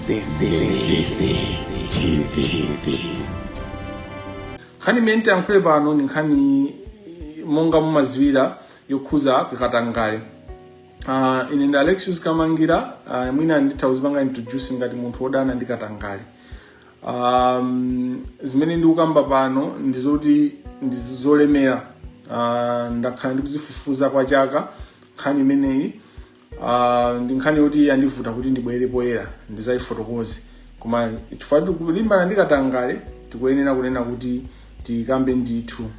TV. Khani mente yankhule pano ni nkhani monga mumaziwira yokhuza katangale. Ine ndi Alexius Kamangila, mwina ndithauzipanga introduce ngati munthu wodana ndi katangale. Zimene ndikukamba pano ndizoti ndizolemera. Ndakhala ndikuzifufuza kwa chaka nkhani imeneyi. Ndi nkhani yoti yandivuta kuti ndibwere poyera ndizayifotokoze. Koma chifukwa tikulimbana ndi katangale tikuyenera kunena kuti tikambe ndithu.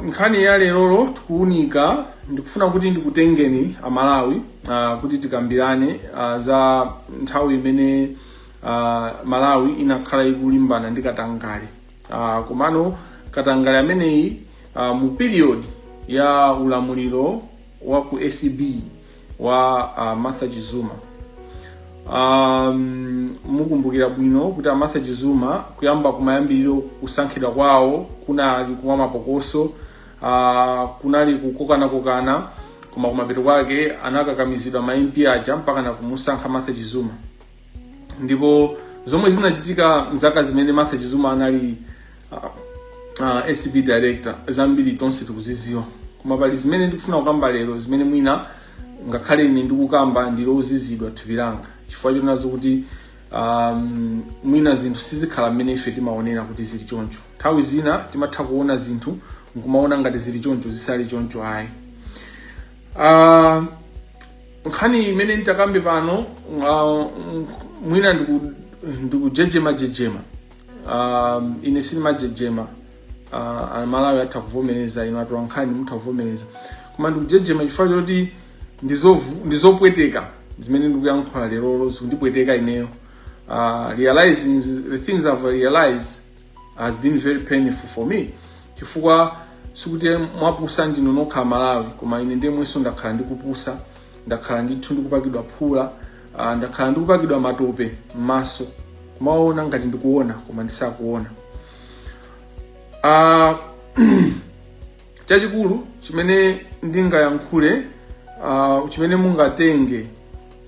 Nkhani ya lero tikuunika ndikufuna kuti ndikutengeni Amalawi kuti tikambirane za nthawi imene Malawi inakhala ikulimbana ndi katangale. Komano katangale ameneyi mu period ya ulamuliro wa ku ACB wa Martha Chizuma. Mukumbukira bwino kuti Martha Chizuma kuyamba kumayambiriro kusankhidwa kwawo kunali kumwa mapokoso, kunali kukokana koma kumapeto kwake anakakamizidwa ma MP aja mpaka na kumusankha Martha Chizuma. Ndipo zomwe zinachitika mzaka zimene Martha Chizuma anali ACB director zambiri tonse tikuziziwa. Koma pali zimene ndikufuna kukamba lero zimene mwina ngakhale ine ndikukamba ndilo uzizidwa thupi langa. Chifukwa chonazo kuti mwina zinthu sizikhala mmene ife timaonera kuti zili choncho. Nthawi zina timatha kuona zinthu nkumaona ngati zili choncho zisali choncho ayi. Nkhani imene nditakambe pano mwina ndikujejema. Ine sinimajejema. Amalawi atha kuvomereza ino atu nkhani mutha kuvomereza. Koma ndikujejema chifukwa choti ndizopweteka zimene ndikuyankhula lero zikundipweteka ineyo. Realizing the things I've realized has been very painful for me. Chifukwa sikuti mwapusa ndino nokha Malawi, koma ine ndemwenso ndakhala ndikupusa, ndakhala ndithu ndikupakidwa phula, ndakhala ndikupakidwa matope m'maso, kumaona ngati ndikuona koma ndisakuona. Chachikulu chimene ndingayankhule, chimene mungatenge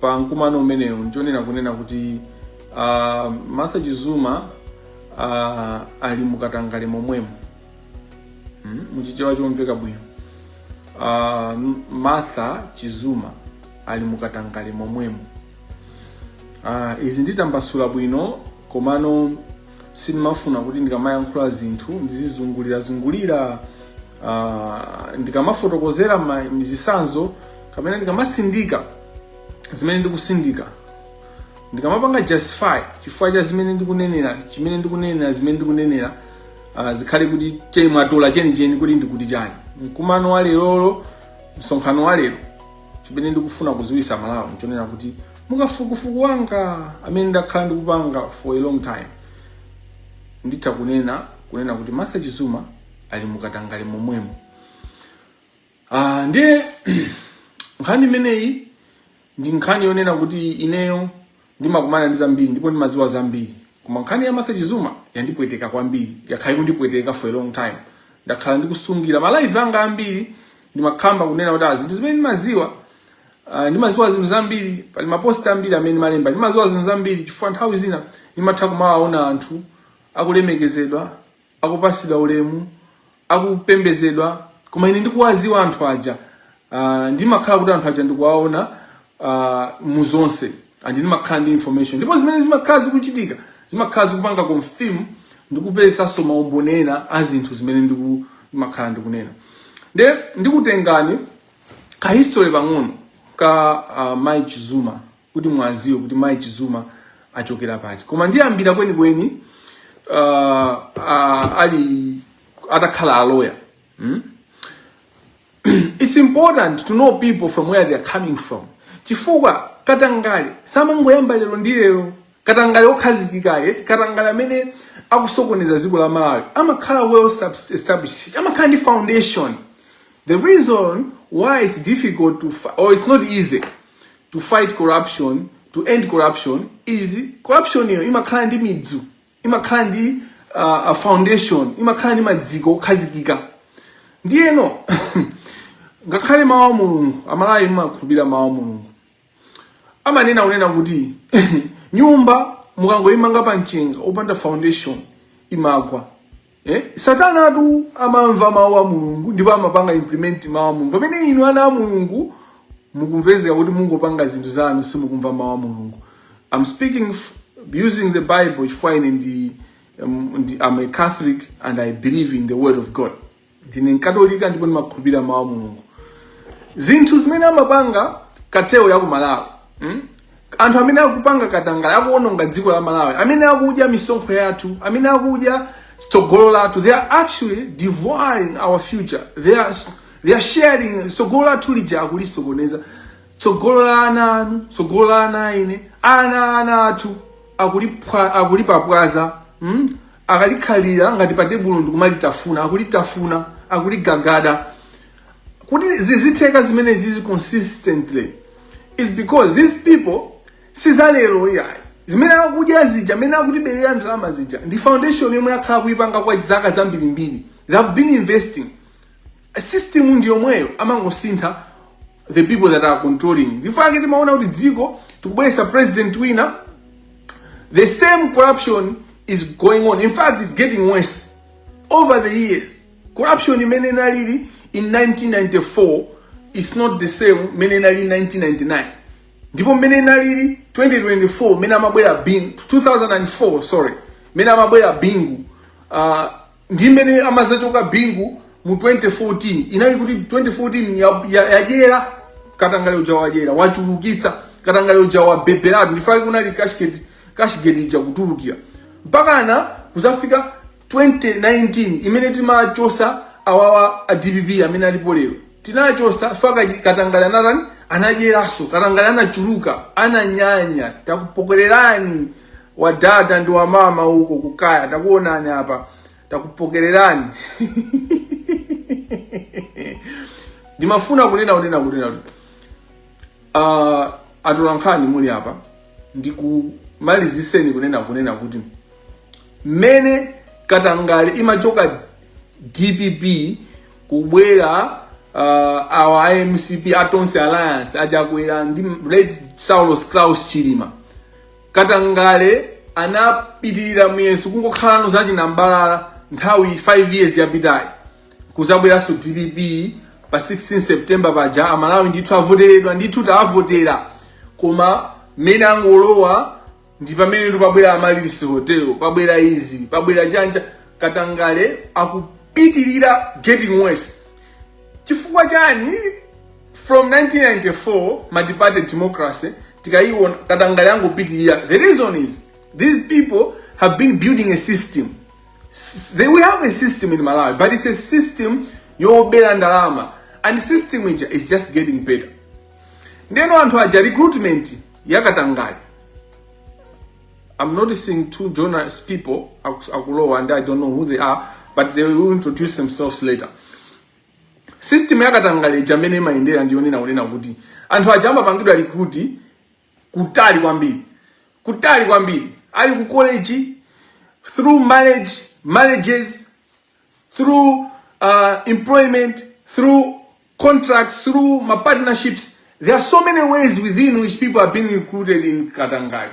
pa mkumano umenewu nchonena kunena kuti Martha Chizuma ali mukatangale momwemo. Muchichewa chomveka bwino. Martha Chizuma ali mukatangale momwemo. Izi nditambasula bwino komano sinimafuna kuti ndikamayankhula zinthu ndizizungulira ndikamafotokozera mizisanzo kapena ndikamasindika zimene ndikusindika, ndikamapanga justify chifukwa cha zimene ndikunenera, zimene ndikunenera zikhale kuti chemwatola cheni kuti ndikuti chani. Mkumano wa lero, msonkhano wa lero, chimene ndikufuna kuziwisa Malawi nchonena kuti mukafukufuku wanga amene ndakhala ndikupanga for a long time, nditha kunena kuti Martha Chizuma ali mukatangale momwemo. Ndiye nkhani imeneyi ndi nkhani yonena kuti ineyo ndimakumana ndi zambiri ndipo ndimaziwa zambiri. Koma nkhani ya Martha Chizuma yandipweteka kwambiri, yakhala kundipweteka for a long time. Ndakhala ndikusungira ma live anga ambiri ndimakhamba kunena kuti zinthu zimene ndimaziwa zinthu zambiri, pali maposta ambiri amene malemba ndimaziwa zinthu zambiri chifukwa nthawi zina ndimatha kumaona anthu akulemekezedwa, akupasidwa ulemu, akupembezedwa, koma ine ndikuwaziwa anthu aja. Ndimakhala kuti anthu aja ndikuwaona muzonse, andi ndimakhala ndi information. Ndipo zimene zimakhala zikuchitika, zimakhala zikupanga confirm ndikupesa soma umbonena azinthu zimene ndimakhala ndikunena. Ndikutengani ka history pang'ono ka Mai Chizuma kuti mwaziwe kuti Mai Chizuma achokera pati. Koma ndiyambira kweni ali atakhala a lawyer. It's important to know people from where they are coming from. Chifukwa katangale samangoyamba lero ndi lero, katangale okhazikikaye, katangale amene akusokoneza dziko la Malawi amakhala well established, amakhala ndi foundation. The reason why it's difficult or it's not easy to fight corruption, to end corruption, is corruption hiyo imakhala ndi midzu, imakhala ndi a foundation, imakhala ndi madziko okhazikika. Ndiyeno ngakhale mawu a Mulungu, Amalawi makhulupirira mawu a Mulungu. amanena unena kuti nyumba mukangoyimanga pa mchenga opanda foundation imagwa. Satana atu amamva mawu a Mulungu ndipo amapanga implement mawu a Mulungu. Pamene inu ana a Mulungu mukumveza kuti mungopanga zinthu zanu simukumva mawu a Mulungu. I'm speaking using the Bible fine I'm a Catholic and I believe in the word of God. Ndine Mkatolika ndipo ndimakhulupirira mawu a Mulungu. Zinthu zimene amapanga kateo ya ku Malawi. Anthu amene akupanga katangale akuononga dziko la Malawi, amene akudya misonkho yathu, amene akudya tsogolo lathu, they are actually devouring our future. They are sharing tsogolo lathu lija akulisokoneza. Tsogolo la ana anu, tsogolo la ana ine, ana athu akulipapwaza, akalikhalira ngati pa tebulo ndikumalitafuna, akulitafuna, akuligagada. Kuti zizitheka zimene zizi consistently is because these people sizalero yai zimene akudya zija amene akutiberera ndalama zija ndi foundation yomwe akhala kuipanga kwa zaka zambirimbiri. They have been investing. A system ndi yomweyo amangosintha the people that are controlling. Ndifake timaona kuti dziko tikubweresa president wina, the same corruption is going on. In fact, it's getting worse over the years. Corruption imene inalili in 1994 is not the same imene inalili in 1999. Ndipo mmene inalili 2024 mmene amabwera bingu 2004 sorry mmene amabwera bingu ndi mmene amazachoka bingu mu 2014 inali kuti 2014 yajera katangale uja wajera wachulukisa katangale uja wa beberatu ndifake kunali kashgate ija kutulukira mpakana kuzafika 2019 imene timachosa awawa a DPP amene alipo lero tinachosa faka katangale anatani anajeraso katangale anachuluka ananyanya takupokererani wa dada ndi wa mama huko kukaya takuonani hapa takupokererani. Ndimafuna kunena atolankhani muli hapa ndikumaliziseni kunena kuti mene katangale imachoka DPP kubwera our IMCP Atonse Alliance ajakwera ndi Red Saulos Klaus Chilima katangale anapitirira muyesu kungokhala zachi nambalala nthawi 5 years yapitayi kuzabweraso DPP pa 16 September paja amalawi ndithu avoteredwa ndithu taavotera koma mene angolowa ndi pamene ndipabwera amalilisi hotel pabwera izi pabwera janja katangale akupitirira getting worse. Chifukwa chani from 1994 multi-party democracy tikaiona katangale angopitirira. The reason is these people have been building a system. We have a system in Malawi, but it's a system yobera ndalama, and the system is just getting better. Ndeno anthu aja recruitment ya katangale. I'm noticing two journalist people akulowa and I don't know who they are, but they will introduce themselves later. System ya katangale jamene maendera ndionena unena kuti anthu aja amapangidwa recruit kutali kwambiri ali ku college through marriages through employment through contracts through partnerships. There are so many ways within which people are being recruited in katangale.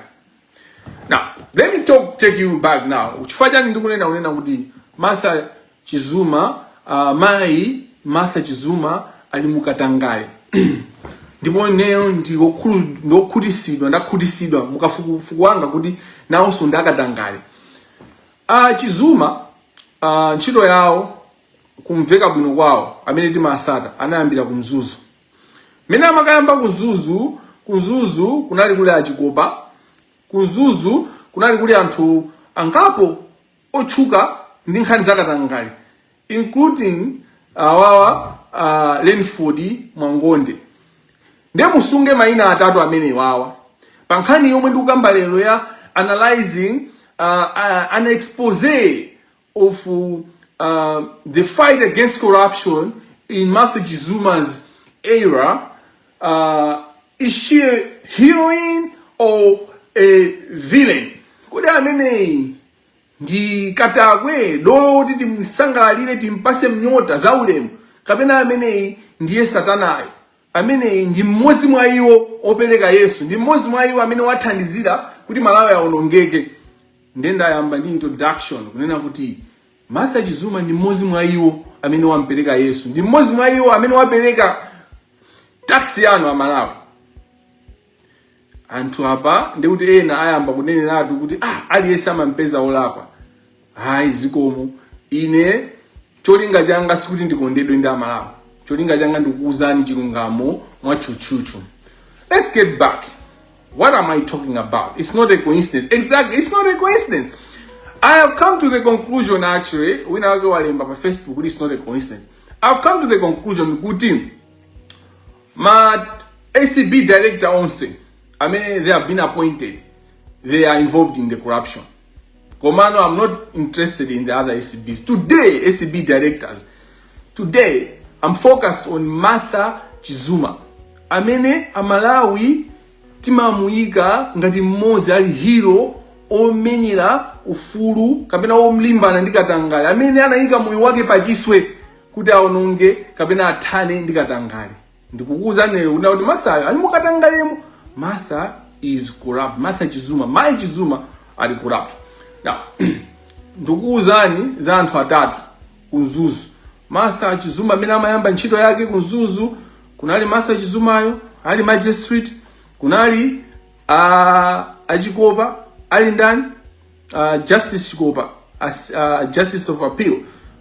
Now let me take you back now. Uchifanya ndikunena unena kuti Martha Chizuma mai Martha Chizuma ali mukatangale. Ndipo neo ndakhudisidwa mukafuku wanga kuti nawonso ndakatangale. Chizuma ntchito yawo kumveka bwino kwawo amene timasata anayambira kumzuzu. Mene amakayamba kunzuzu kunali kuli achikopa. Kunzuzu kunali kuli anthu angapo otchuka ndi nkhani zakatangale including awawa Lenford Mwangonde. Nde musunge maina atatu amene wawa pa nkhani yomwe ndikukamba lero ya analyzing an expose of the fight against corruption in Martha Chizuma's era. Is she a heroine or a villain? Kodi amene ndi katakwe dolo kuti timsangalire timpase mnyota zaulemu kapena amene ndiye satanayo amene ndi mmodzi mwa iwo opereka Yesu, ndi mmodzi mwa iwo amene wathandizira kuti Malawi aonongeke. Ndenda yamba ndi introduction kunena kuti Martha Chizuma ndi mmodzi mwa iwo amene wampereka Yesu, ndi mmodzi mwa iwo amene wapereka taxi yanu a Malawi. Anthu apa ndikuti ena ayamba kuneneratu kuti aliyense amampeza olakwa. Hayi zikomo, ine cholinga changa sikuti ndikondedwe ndi Amalawi, cholinga changa ndikuuzani chilungamo mwa chuchuchu. Let's get back. What am I talking about? It's not a coincidence. Exactly, it's not a coincidence. I have come to the conclusion actually, when I go on Facebook, it's not a coincidence. I've come to the conclusion kuti my ACB director onse, I mean, they have been appointed. They are involved in the corruption. Komano, I'm not interested in the other ACBs. Today, ACB directors. Today, I'm focused on Martha Chizuma. Amene Amalawi timamuika ngati mmodzi ali hero omenyera ufulu kapena omlimbana ndi Katangale. Amene anayika moyo wake pachiswe kuti aononge kapena athane ndi Katangale. Ndikukuuzani lero kuti Martha ali mukatangalemo. Martha is corrupt. Martha Chizuma, my Chizuma are corrupt. Now, ndikukuuzani za anthu atatu kunzuzu. Martha Chizuma amene amayamba ntchito yake kunzuzu, kunali Martha Chizumayo, ali magistrate, kunali achikopa, ali ndani Justice Chikopa, Justice of Appeal,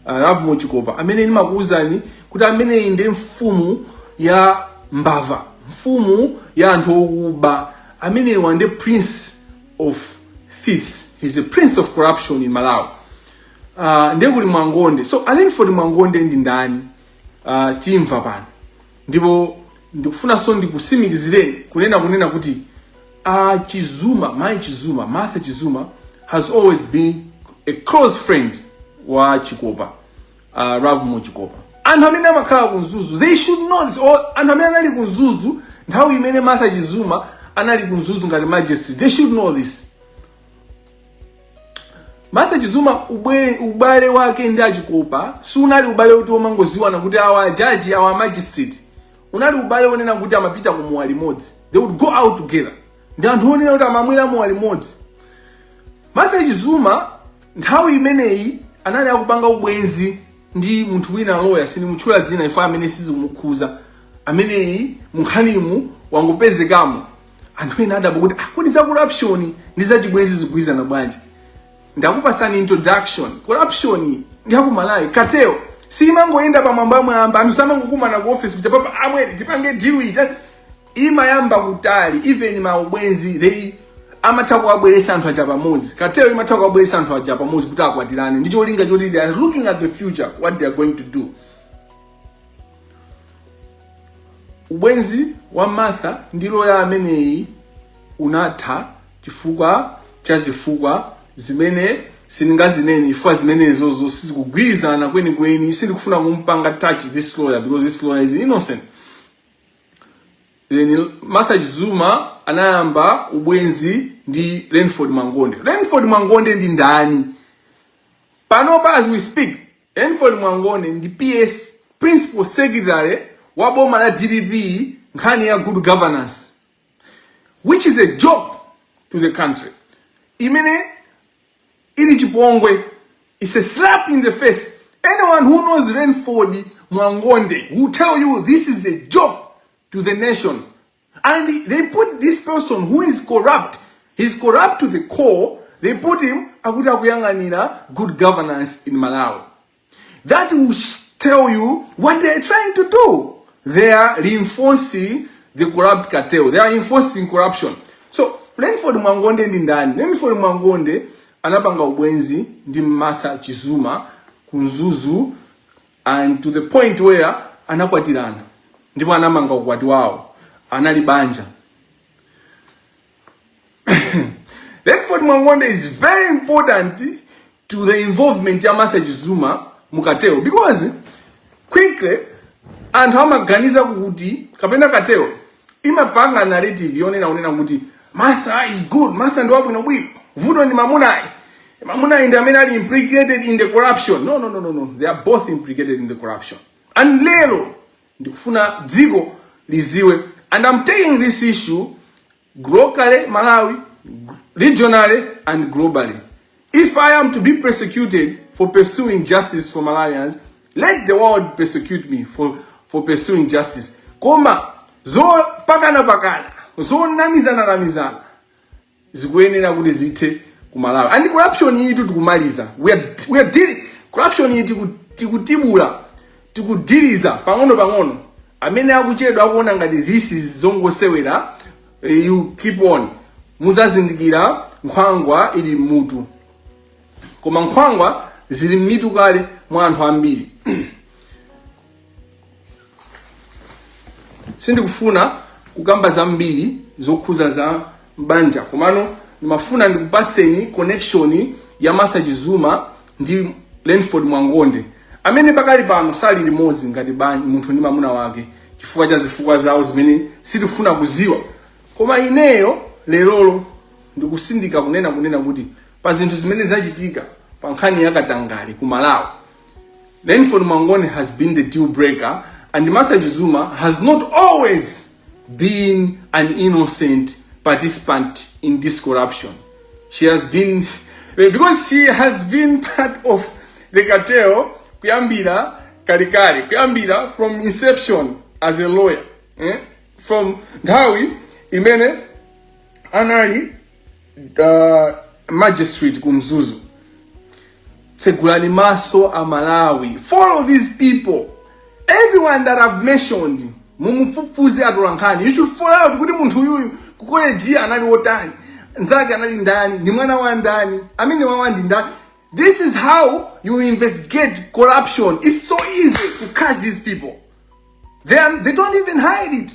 Ravmo Chikopa, amene ndimakuuzani kuti amene ndi mfumu ya mbava, mfumu ya anthu okuba, amene wande prince of thieves. He's a prince of corruption in Malawi. Ndekuli Mwangonde. So Alinford Mwangonde ndi ndani timva pano. Ndipo ndikufuna so ndikusimikizireni kunena kuti Chizuma, my Chizuma, Martha Chizuma has always been a close friend wa Chikopa, Ravmo Chikopa. Anthu amene amakhala kunzuzu, they should know this. Anthu amene anali kunzuzu nthawi imene Martha Chizuma anali kunzuzu ngati majesty, they should know this. Martha Chizuma ubale wake ndi achikopa sunali ubale kuti omangoziwana kuti awa judge awa magistrate, unali ubale onena kuti amapita ku muwali modzi, they would go out together. Ndi anthu onena kuti amamwera muwali modzi. Martha Chizuma nthawi imeneyi anali akupanga ubwenzi ndi munthu wina lawyer, sini mutchula dzina ifa amene sizikumukhuza, ameneyi munkhanimu wangopezekamo. Anthu ena adapo kuti kodi za corruption ndi za chibwenzi zigwizana bwanji. Ndakupasani introduction. Corruption ndi hapo Malawi kateo simangoenda pamwamba mwamba, anthu samangokumana ku office kuti papa amwe tipange deal ita imayamba kutali. Even maubwenzi they amatha kuabweresa anthu aja pamodzi. Kateo imatha kuabweresa anthu aja pamodzi kuti akwatirane. Ndicho linga choti they are looking at the future, what they are going to do. Ubwenzi wa Martha ndi lawyer ameneyi unatha chifukwa cha zifukwa zimene siningazineni, ifwa zimenezo sizikugwirizana kweni sindikufuna kumpanga touch this lawyer because this lawyer is innocent. Then Martha Chizuma anayamba ubwenzi ndi Renford Mwangonde. Renford Mwangonde ndi ndani? Panopa as we speak, Renford Mwangonde ndi PS, Principal Secretary wa boma la DPP nkhani ya good governance, which is a job to the country. Imene ili chipongwe, it's a slap in the face. Anyone who knows Renford Mwangonde will tell you this is a job to the nation. And they put this person who is corrupt, he's corrupt to the core, they put him akuta kuyanganira good governance in Malawi. That will tell you what they are trying to do. They are reinforcing the corrupt cartel. They are enforcing corruption. So Renford Mwangonde ndi ndani? Renford Mwangonde anapanga ubwenzi ndi Martha Chizuma kunzuzu, and to the point where anakwatirana. Ndipo anamanga ukwati wao. Anali banja. Renford Mwangonde is very important to the involvement ya Martha Chizuma mukateo, because quickly anthu amaganiza kuti kapena kateo imapanga narrative yonena unena kuti Martha is good, Martha ndo wabwino bwino, vuto ni mamunayi ndi amene ali implicated in the corruption. No, they are both implicated in the corruption. And lero ndikufuna dziko liziwe. And I'm taking this issue locally, Malawi, regionally, and globally. If I am to be persecuted for pursuing justice for Malawians, let the world persecute me for pursuing justice. Koma, zo pakana, zo namizana, zikuyenera kuti zithe ku Malawi. And corruption yitu tikumaliza. We are dealing, corruption yitu tikudiliza pang'ono. Amene akuchedwa akuona ngati this is zongosewera, you keep on. Muzazindikira nkhwangwa ili mutu. Koma nkhwangwa zili mitu kale mwa anthu ambiri. Sindikufuna kukamba zambiri zokhuza za mbanja. Komano nimafuna ndikupaseni connection ya Martha Chizuma ndi Lenford Mwangonde. Amene pakali pano sali limodzi ngati banja munthu ndi mamuna wake. Chifukwa cha zifukwa zawo zimene sitifuna kuziwa. Koma ineyo lerolo ndikusindika kunena kuti pa zinthu zimene zachitika pa nkhani ya Katangale ku Malawi. Lenford Mwangonde has been the deal breaker, and Martha Chizuma has not always been an innocent participant in this corruption. She has been, because she has been part of the cartel kuyambira kuyambira from inception as a lawyer. From nthawi imene anali magistrate kumzuzu. Tsegulani maso a Malawi. Follow these people. Everyone that I've mentioned, mumufufuze atolankhani. You should follow out kuti munthu yuyu kukoleji anali wotani. Nzake anali ndani, ni mwana wa ndani, amene wawandi ndani. This is how you investigate corruption. It's so easy to catch these people. They don't even hide it.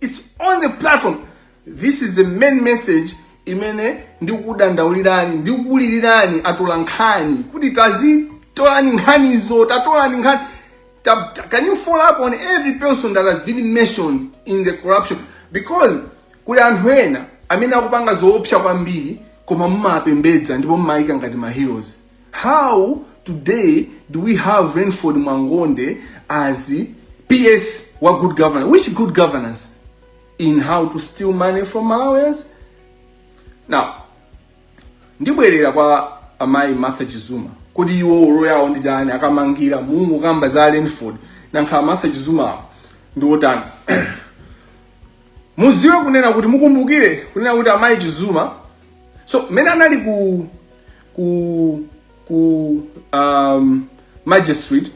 It's on the platform. This is the main message imene ndikudandaulirani, ndikulilirani atolankhani. Kuti tazitolani nkhanizo, tatolani nkhani. Can you follow up on every person that has been mentioned in the corruption? Because kuli anthu ena amene akupanga zoopsa kwambiri koma mumapembedza ndipo mumayika ngati ma heroes. How today do we have Lenford Mwangonde as PS wa good governance? Which good governance? In how to steal money from Malawians? Now, ndibwerera kwa amayi Martha Chizuma. Kodi iwo royal ndi jani Kamangila mungu kamba za Lenford na nkha Martha Chizuma ndi otani. Muziwe kunena kuti mukumbukire kunena kuti amayi Chizuma, so mena anali ku magistrate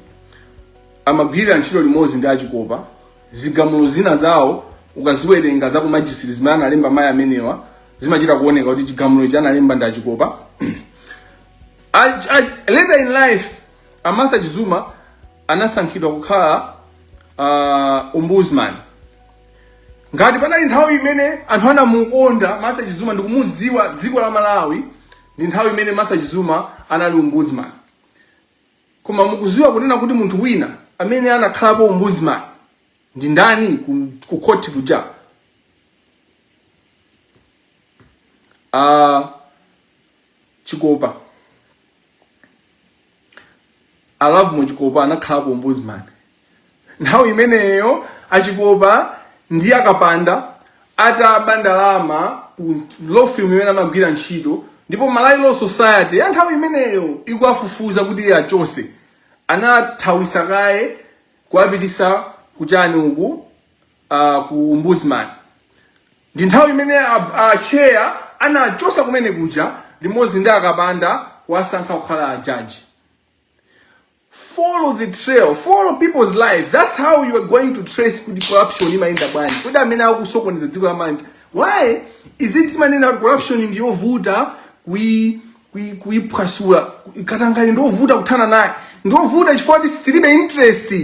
amagwirira ntchito limodzi ndi achikopa. Zigamulo zina zawo ukaziwerenga za ku magistrate zimene analemba amayi amenewa zimachita kuoneka kuti chigamulo ichi analemba ndi achikopa. Later in life, Martha Chizuma anasankhidwa kukhala ombudsman. Ngati panali nthawi imene anthu anamukonda Martha Chizuma ndikumuziwa dziko la Malawi, ndi nthawi imene Martha Chizuma anali ombudsman. Koma mukuziwa kunena kuti munthu wina amene anakhalapo ombudsman ndi ndani ku court kuja? Chikopa. I love Chikopa anakhalapo ombudsman. Nthawi imeneyo achikopa ndi akapanda atabandalama ku law firm imene amagwira ntchito, ndipo Malawi Law Society ya nthawi imeneyo ikuafufuza kuti achose. Anathawisa kaye kuapitisa kuchani uku ku ombudsman. Ndi nthawi imene chair anachosa kumene kuja limodzi ndi akapanda kuwasankha kukhala judge. Follow the trail, follow people's lives. That's how you are going to trace kuti corruption imayenda bwanji. Kodi amene akusokoneza dziko la manja. Why is it manena corruption ndiyovuta kuiphwasula? Katangale ndovuta kuthana naye. Ndovuta chifukwa tilibe interest.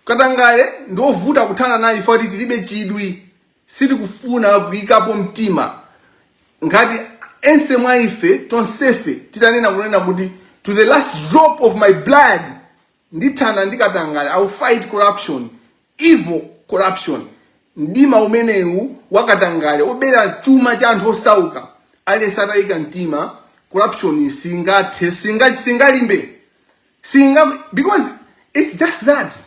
Katangale ndovuta kuthana naye chifukwa tilibe chidwi. Sili kufuna kuyikapo mtima. Ngati ense mwa ife tonsefe titanena kunena kuti to the last drop of my blood ndithana ndikatangale, I will fight corruption, evil corruption. Ndima umenewu wakatangale obera chuma cha anthu osauka ale satayika mtima, corruption singalimbe because it's just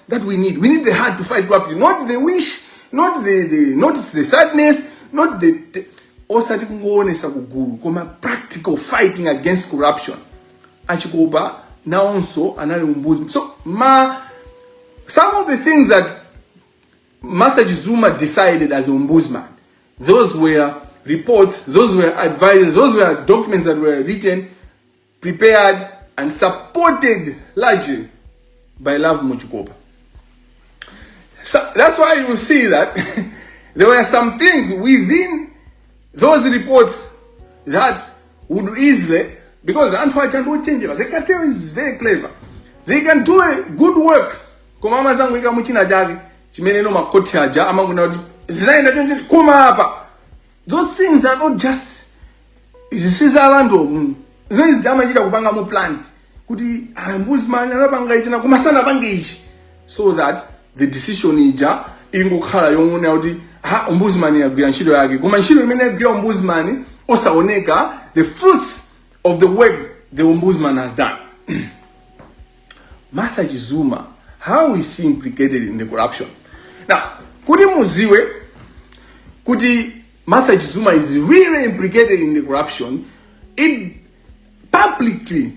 that we need the heart to fight corruption, not the wish not the sadness, not the osati kungoonesa kugulu koma practical fighting against corruption. Achikopa naonso anali umbuzi. So some of the things that Martha Zuma decided as an ombudsman, those were reports, those were advices, those were documents that were written, prepared, and supported largely by Love Muchikopa. So that's why you see that there were some things within those reports that would easily, because Antwa can do change. The cartel is very clever. They can do a good work. Kumama zangu ika muchina jari, chimeneno makoti haja, ama kuna zinaenda kuma hapa. Those things are not just zisizalando. Zinazi ama jita kupanga mu plant. Kuti ombudsman anapanga ichina kumasana bangishi, so that the decision ija ingokhala yongone kuti ombudsman yagwira ntchito yake. Koma ntchito imene yagwira ombudsman osaoneka the fruits of the work the ombudsman has done. Martha Zuma, how is she implicated in the corruption? Now, kuti muziwe kuti Martha Zuma is really implicated in the corruption, it publicly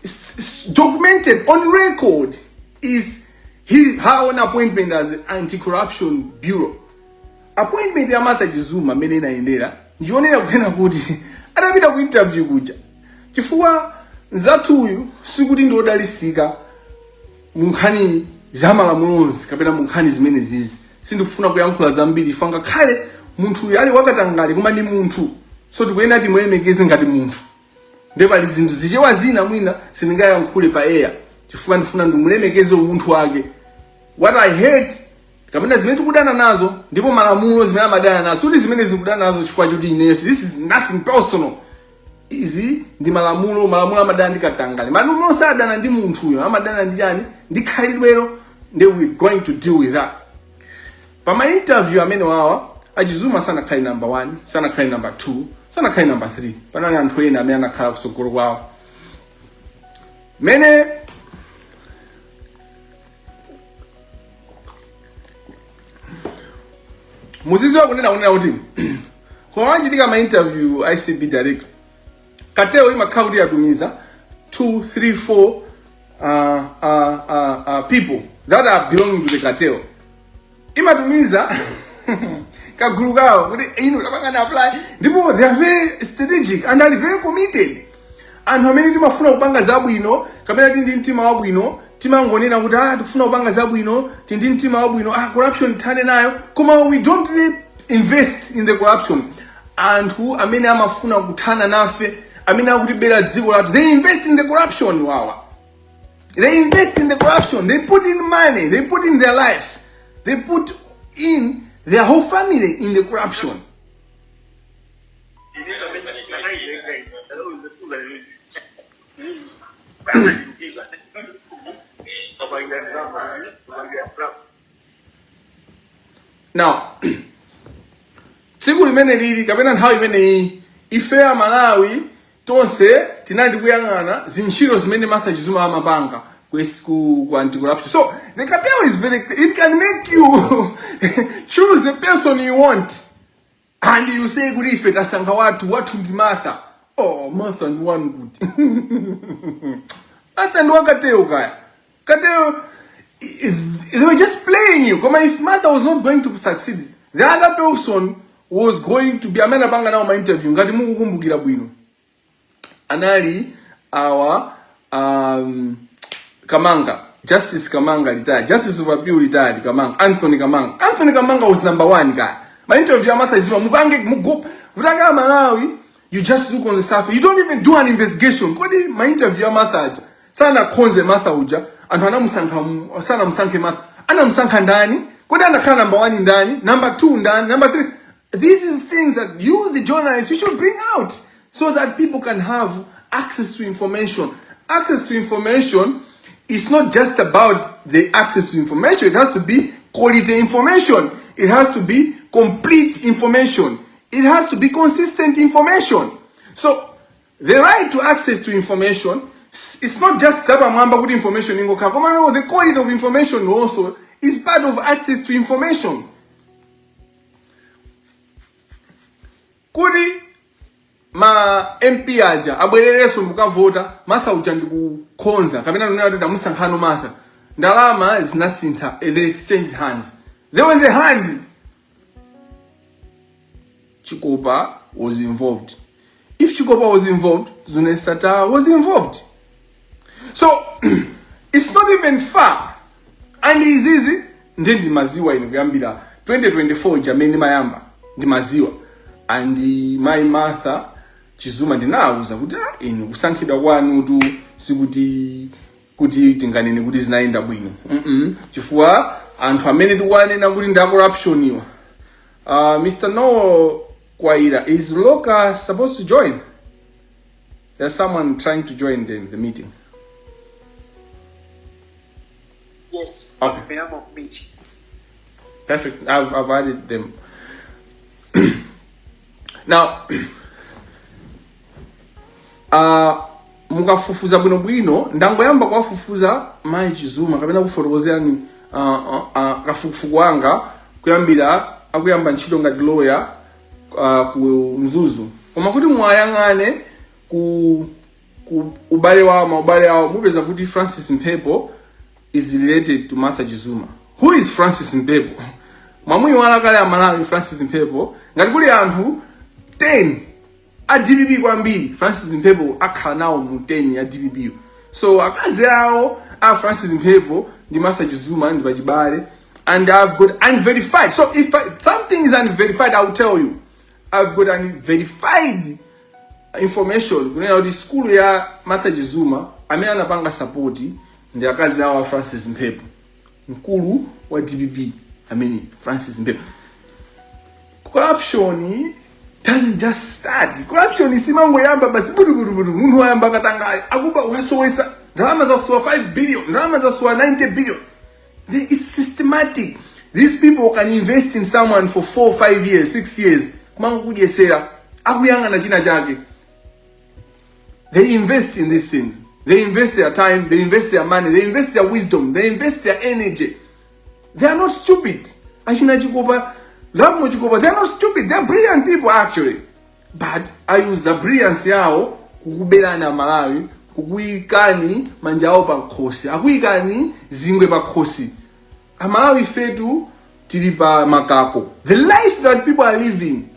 is documented on record is her own appointment as anti-corruption bureau. Appointment ya Martha Zuma mene inaendera ndionera kupena kuti atapita ku interview kuja chifukwa nzatuyu sikuti ndodalisika munkhani zamalamulonzi kapena munkhani zimene zizi sindikufuna kuyankhula zambiri fanga khale munthu yali wakatangali koma ndi munthu, so tikuyena timulemekeze ngati munthu. Ndepali zinthu zichewa zina mwina sindingayankhule pa air chifukwa ndifuna ndimulemekeze umunthu wake. What I hate kamena zimene tikudana nazo ndipo malamulo zimene amadana nazo kuti zimene zikudana nazo chifukwa choti ineso this is nothing personal. Izi ndi malamulo amadana ndi katangale. Malamulo sadana ndi munthuyo, amadana ndi yani ndi khalidwelo, and we're going to deal with that. Pama interview amene wawa Zuma sana khali number 1, sana khali number 2, sana khali number 3. Panali anthu ena amene anakhala kusogolo kwawo. Mene muzizi wakunena kuti kwa wanjitika ma interview ICB director kateo imakhala kuti yatumiza 2, 3, 4 people that are belonging to the cartel. Imatumiza kagulu kawo kuti inu kapangana apply, ndipo they are very strategic and are very committed. Anthu amene timafuna kupanga zabwino kapena ndi mtima wabwino timangonena kuti tikufuna kupanga zabwino ndi mtima wabwino, corruption thane nayo, koma we don't really invest in the corruption. Anthu amene amafuna kuthana nafe amene akutibera dziko lathu, they invest in the corruption. Wawa, they invest in the corruption, they put in money, they put in their lives, they put in their whole family in the corruption. Now, tsiku limene lili kapena nthawi imeneyi ife a Malawi tonse tinali kuyang'ana zintchito zimene Martha Zuma amapanga ku anti-corruption. So the cartel is very, it can make you choose the person you want, and you say kuti ife tasankha watu ndi Martha. Oh, Martha ndi one good. Martha ndi wakateo kaya. Kateo, they were just playing you. Koma if Martha was not going to succeed, the other person was going to be amena banga na interview ngati mukukumbukira bwino. Anali our Kamanga, Justice Kamanga retired, Justice of Appeal retired, Kamanga, Anthony Kamanga. Anthony Kamanga was number 1 guy. My interview Martha Zuma, mubange mugo, utaga Malawi, you just look on the surface. You don't even do an investigation. Kodi my interview Martha sana konze Martha uja, antu anamusanka sana msanke Martha. Ana msanka ndani, kodi anakhala number 1 ndani, number 2 ndani, number 3. These is things that you, the journalists, you should bring out so that people can have access to information. Access to information is not just about the access to information. It has to be quality information. It has to be complete information. It has to be consistent information. So the right to access to information, it's not just good information. The quality of information also is part of access to information. kuti ma MP aja abwerereso mukavota Martha uja ndikukhonza kapena nunena kuti tamusankhano Martha ndalama zinasintha, they exchanged hands. There was a hand. Chikopa was involved. If Chikopa was involved, Zune Sata was involved. So it's not even far. And it's easy. Ndi maziwa inogambira 2024 jameni mayamba ndi maziwa. And my Martha Chizuma ndinauza kuti inu kusankhidwa kwanu tu sikuti kuti tinganene kuti zinaenda bwino. Chifukwa anthu amene tikwanena kuti nda corruption iwa. Mr. No Kwaira, is Loka supposed to join? There's someone trying to join the meeting. Yes, okay. On behalf of Beach. Perfect. I've added them. Now, mukafufuza bwino ndangoyamba kwafufuza Mai Chizuma kapena kufotokozerani kafukufuku wanga kuyambira akuyamba ntchito ngati lawyer ku Mzuzu. Koma kuti mwayang'ane ku ubale wawo mupeza kuti Francis Mphepo is related to Martha Chizuma. Who is Francis Mphepo? Mwamui wala kale amalawi Francis Mphepo ngati kuli anthu 10 a DPP kwambiri Francis Mphepo akhala nawo mu 10 ya DPP. So akazi awo a Francis Mphepo ndi Martha Chizuma ndi pachibale, and I've got unverified. So if something is unverified, I will tell you. I've got unverified information kunena kuti school ya Martha Chizuma amene anapanga support ndi akazi awo Francis Mphepo, mkulu wa DPP amene Francis Mphepo. Corruption doesn't just start. Corruption is imangoyamba basi budu munthu wayamba katangale akuba wasowesa ndalama zasuwa 5 billion, ndalama zasuwa 90 billion. There is systematic. These people can invest in someone for 4, 5 years, 6 years. Kumango kujesera akuyangana china chake. They invest in these things. They invest their time, they invest their money, they invest their wisdom, they invest their energy. They are not stupid. Ashina Chikopa, Lamo Chikopa, they are not stupid. They are brilliant people actually. But I use the brilliance yao kukubela na Malawi, kukuikani manjao pa khosi, akuikani zingwe pa khosi. Amalawi fetu tilipa makako. The life that people are living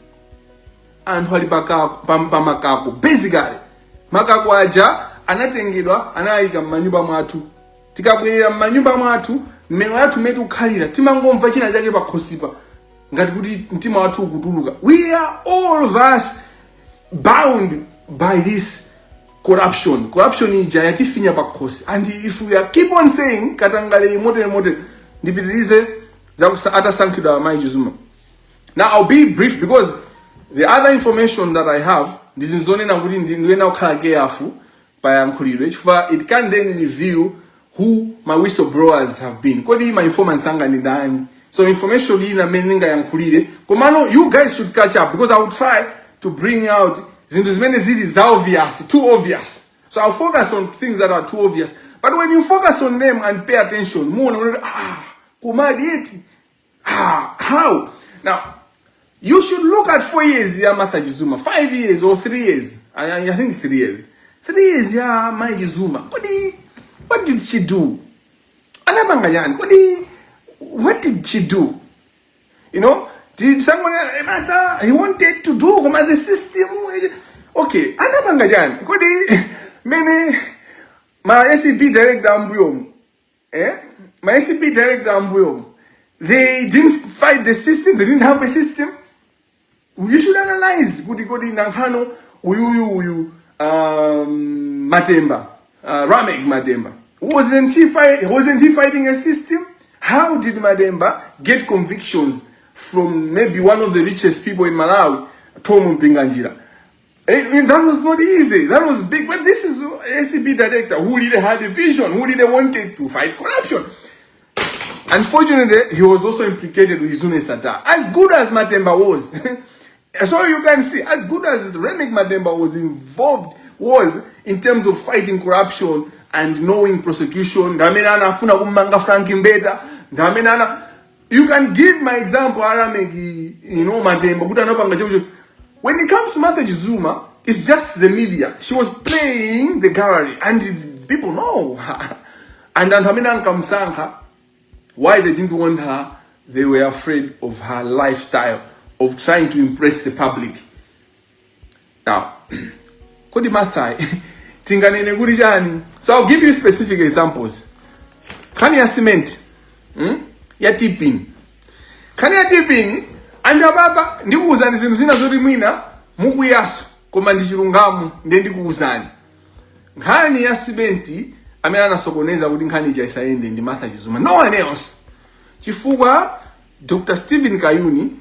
and walipa pa makako. Basically, makako aja anatengedwa anayika manyumba mwatu. Tikabwerera manyumba mwatu, mmene watu metu khalira timangomva china chake pa khosipa ngati kuti mtima wathu ukutuluka. We are all of us bound by this corruption ija yatifinya pa khosi. And if we keep on saying katangale mote ndipitirize za atasankhidwa Mai Chizuma. Now I'll be brief because the other information that I have ndizinzonena kuti ndiwena ukhala careful pa yankhulidwe chifukwa it can then reveal who my whistleblowers have been. Kodi my informants anga ni ndani? So information ina meninga yankhulire. Komano you guys should catch up because I will try to bring out zinto zimene zili obvious, too obvious. So I'll focus on things that are too obvious. But when you focus on them and pay attention, more kumadi how? Now, you should look at 4 years ya Martha Chizuma, 5 years or 3 years. I think 3 years. 3 years ya Mai Chizuma. What did she do? Anabangayani. What did she do? You know, did someone he wanted to do come the system? Okay, anabangayani. Many my SCP director ambuyom. My SCP director ambuyom. They didn't fight the system. They didn't have a system. You should analyze. Kudi nankano uyu Matemba, Ramek Matemba. Wasn't he fighting a system? How did Mademba get convictions from maybe one of the richest people in Malawi, Tomu Mpinganjira? And that was not easy. That was big. But this is SCP director who really had a vision, who really wanted to fight corruption. Unfortunately, he was also implicated with Zune Sata. As good as Matemba was, so you can see, as good as Remek Matemba was in terms of fighting corruption and knowing prosecution. You can give my example, Matemba. When it comes to Martha Jizuma, it's just the media. She was playing the gallery, and people know her. And Antamina Kamsanga, why they didn't want her, they were afraid of her lifestyle, of trying to impress the public. Now, Kodi Martha, Tinganene Gurijani. So I'll give you specific examples. Kani ya cement, ya tipping. Kani ya tipping, anda baba, ndikuuzani zinu zina zoti mwina, muku yaso, koma ndichilungamu, ndikuuzani. Kani ya cementi, amene anasokoneza kuti nkhani ija isaende ndi Martha Jizuma. No one else. Chifukwa Dr. Stephen Kayuni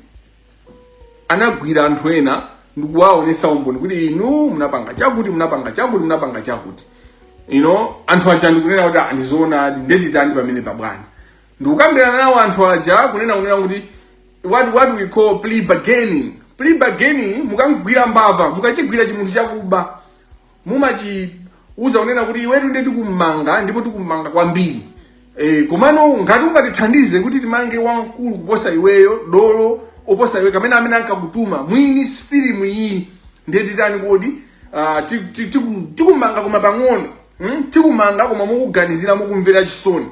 anagwira anthu ena ndikuwaonesa umboni kuti inu munapanga chakuti. You know, anthu aja ndikunena kuti andizoona ndetitani pamene pabwana. Ndikukambirana nawo anthu aja kunena kuti what we call plea bargaining. Plea bargaining mukangwira mbava, mukachigwira chimunthu chakuba. Uza unena kuti iwetu ndeti kumanga ndipo tikumanga kwambiri. Komano ngati ungatithandize kuti timange wankulu kuposa iweyo dolo oposa iwe kamene amene ankakutuma mwini film iyi ndeti tani kodi tikumanga koma pang'ono tikumanga koma mukuganizira mukumvera chisoni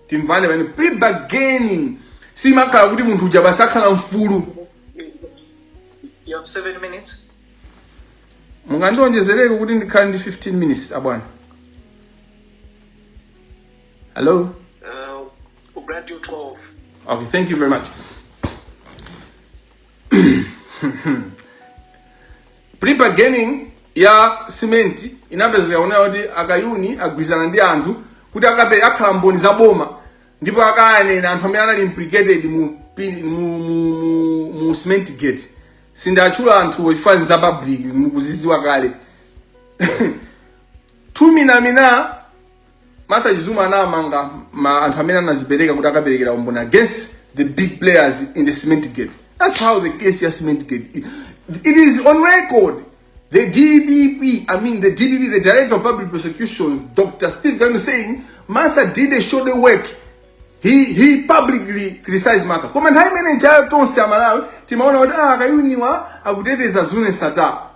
timvane pamene pre-bargaining simakhala kuti munthu uja basakhala mfulu. You have 7 minutes. Mungandionjezereke kuti ndikhale ndi 15 minutes abwana. Hello? We'll grant you 12. Okay, thank you very much. Pre-bargaining ya cement inapezeka kuona kuti akayuni agwizana ndi anthu kuti akape akhala mboni za boma ndipo akayanena anthu amene anali implicated mu cement gate. Sindatchula anthu ochifazi za public mukuziziwa kale. Tumina Martha Jizuma anamanga anthu amene anazipereka kuti akaperekera umboni against the big players in the cement gate. That's how the case ya cement gate. It is on record. The DBP, the Director of Public Prosecutions, Dr. Steve Kanu saying Martha did a shoulder work. He publicly criticized Martha. Comment high manager don't say Malawi, Timaona Kayuniwa akuteteza Zune Sata.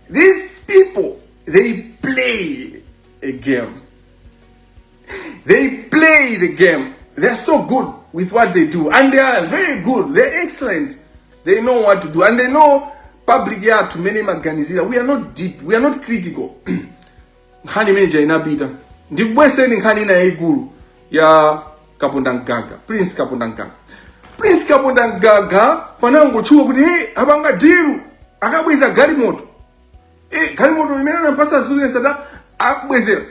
These people, they play a game. They play the game. They're so good with what they do. And they are very good. They're excellent. They know what to do. And they know public ya to many maganizira. We are not deep. We are not critical. Nkhani meja inapita. Ndikubweseni nkhani ina yaikulu ya Kapondanggaga. Prince Kapondanggaga. Prince Kapondanggaga panangochuka kuti abanga diru akabweza galimoto. Galimoto imene nampasa Zune Sata akubwezera.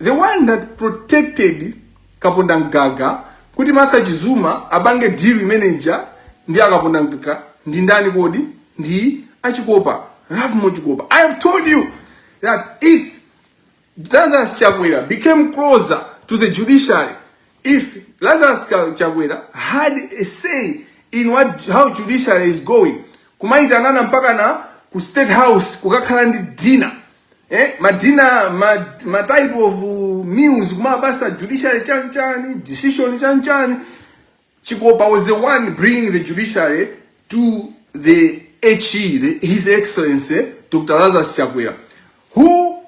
The one that protected Kapondanggaga kuti Martha Jizuma abange deal manager ndi Kapondanggaga ndi ndani kodi ndi achikopa Rav Chikopa. I have told you that if Lazarus Chakwera became closer to the judiciary, if Lazarus Chakwera had a say in how judiciary is going, kumaita nana mpaka na ku State House kukakhala ndi dinner. My type of news, basa judiciary chanchani, decision chanchani. Chikopa was the one bringing the judiciary to the HE, His Excellency, Dr. Lazarus Chakwera, who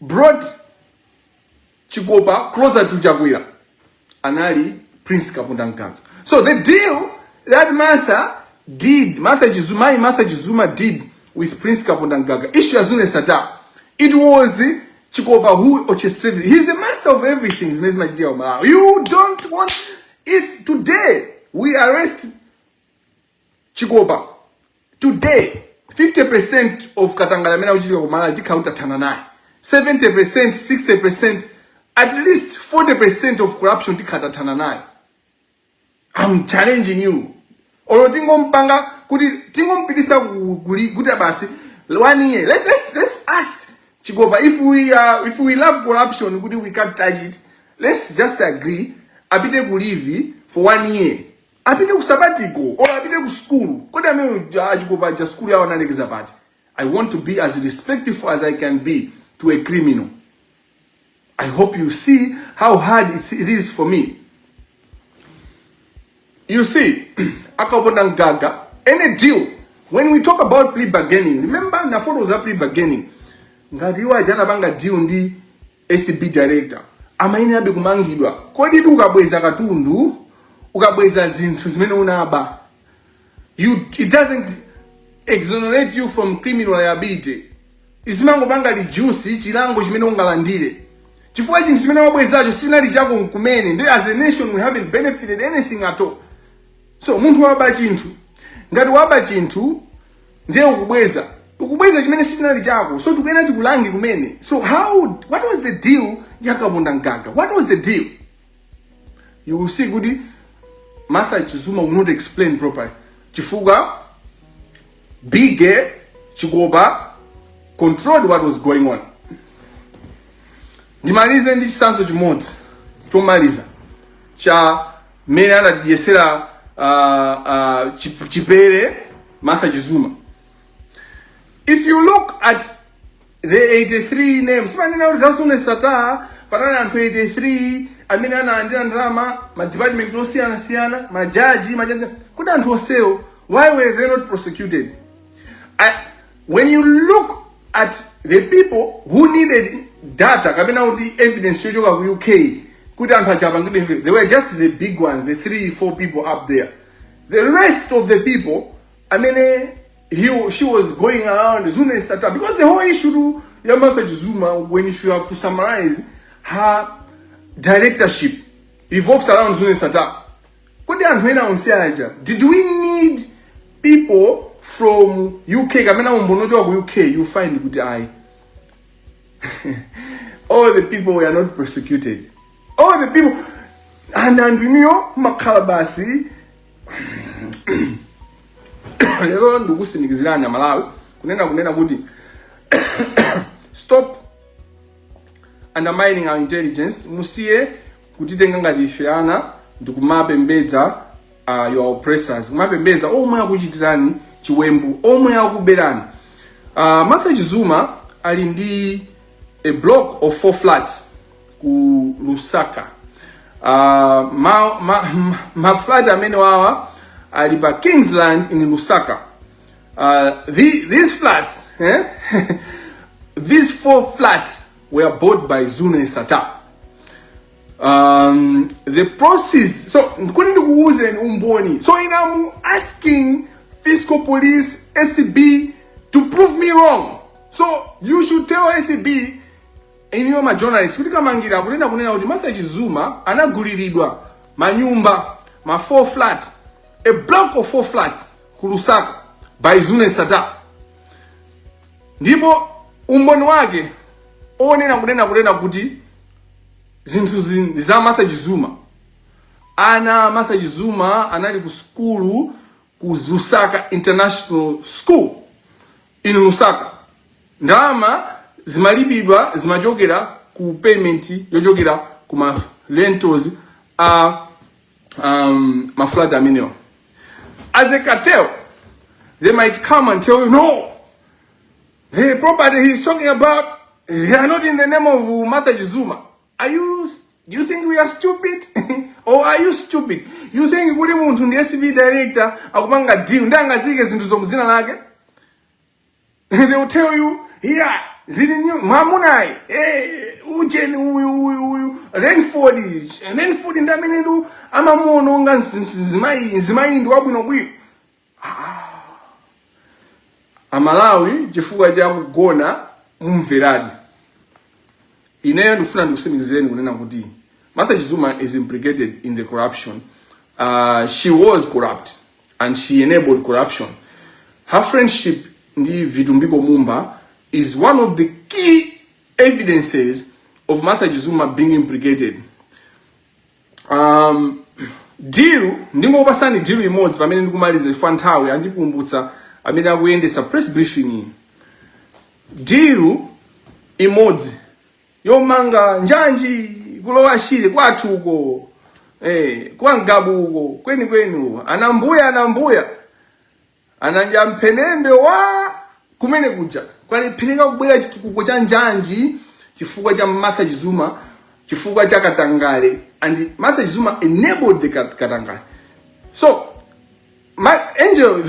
brought Chikopa closer to Chakwera, Anali Prince Kapondanggaga. So the deal that Martha Jizuma did with Prince Kapondanggaga, issue as Zune Sata, it was Chikopa who orchestrated. He's the master of everything. You don't want, if today we arrest Chikopa, today 50% of Katangala mena ujiga kumala di counter tananai. 70%, 60%, at least 40% of corruption di kata tananai. I'm challenging you. Oro tingo mpanga kuti tingo mpitisa guta basi 1 year. Let's ask Chikopa, if we love corruption, we can't touch it. Let's just agree. Abide kulivi for 1 year. Abide kusabatiko or abide ku school. Koda me Chikopa just school ya wana sabati. I want to be as respectful as I can be to a criminal. I hope you see how hard it is for me. You see, Kapondanggaga any deal, when we talk about plea bargaining, remember na photos of plea bargaining. Ngati iwo ajana banga deal ndi SCB director. Amaine abe kumangidwa. Kodi ukabweza katundu, ukabweza zinthu zimene unaba. It doesn't exonerate you from criminal liability. Isimango banga reduce chilango chimene ungalandire. Chifukwa chinthu chimene wabwezacho sinali chako nkumene. And as a nation we haven't benefited anything at all. So munthu waba chinthu. Ngati waba chinthu ndiye ukubweza. Ukubweza chimene sinali chako. So tukena tikulange kumene. So what was the deal yakabonda ngaga? What was the deal? You will see Gudi Martha Chizuma will not explain properly. Chifuga Bige Chigoba controlled what was going on. Ndimalize ndi chisanzo chimodzi tomaliza cha mene anatiyesera chipere Martha Chizuma. If you look at the 83 names, manina uzasune sata panana anthu 83 amene anaandira ndalama ma department osiyana majaji kuti anthu onsewo, why were they not prosecuted? When you look at the people who needed data kapena kuti evidence yochoka ku UK kuti anthu achapangidwe, they were just the big ones, the 3-4 people up there. The rest of the people, she was going around Zune Sata, because the whole issue ya Martha Zuma, when if you have to summarize her directorship, revolves around Zune Sata. Did we need people from UK? UK, you find good eye. All the people were not persecuted. All the people, and Andrinio Makalabasi. Lero ndukusinikizirana Malawi kunena kuti stop undermining our intelligence, musiye kutitenga ngati ifeana ndikumapembedza your oppressors, kumapembedza omwe akuchitirani chiwembu, omwe akuberani. Martha Chizuma ali ndi a block of 4 flats ku Lusaka. Ma flat amene wawa alipa Kingsland in Lusaka. These flats, these 4 flats were bought by Zune Sata. The process, so so I'm asking fiscal police, SCB to prove me wrong. So you should tell SCB in your journalists, Kamangila, Martha Chizuma anaguliridwa manyumba ma 4 flat, a block of 4 flats kulusaka by Zune Sata. Ndipo umboni wake onena kuti zinthu za Martha Chizuma. Martha Chizuma anali ku skulu ku Lusaka International School in Lusaka. Ndalama zimalipidwa zimachokera ku payment yochokera ku ma rentals ma flat amenewa. As a cartel, they might come and tell you, no, the property he's talking about, they are not in the name of Martha Chizuma. You think we are stupid? Or are you stupid? You think kuli muntu ndi SCB director akupanga deal ndanga zike zinthu zomuzina lake? They will tell you, yeah, zili mamunai, ujeni uyu Renford ndamenedu amamuono nga zimayi ndi wabwino bwino. Amalawi chifukwa cha kugona mumveradi. Ineyo ndifuna ndikusimikizeni kunena kuti Martha Chizuma is implicated in the corruption. She was corrupt and she enabled corruption. Her friendship ndi Vitumbiko Mumba is one of the key evidences of Martha Chizuma being implicated. Deal ndingo pasani deal imodzi pamene ndikumaliza ifanthawe andikumbutsa amene akuyendesa press briefing. Deal imodzi yomanga njanji kulowa shire kwathu uko kwa Ngabu uko kweni anambuya ananja mphenembe wa kumene kuja kwalipirika kubwera chitukuko cha njanji chifukwa cha Martha Chizuma, chifukwa cha Katangale, and Martha Chizuma enabled the Katangale. So My angel,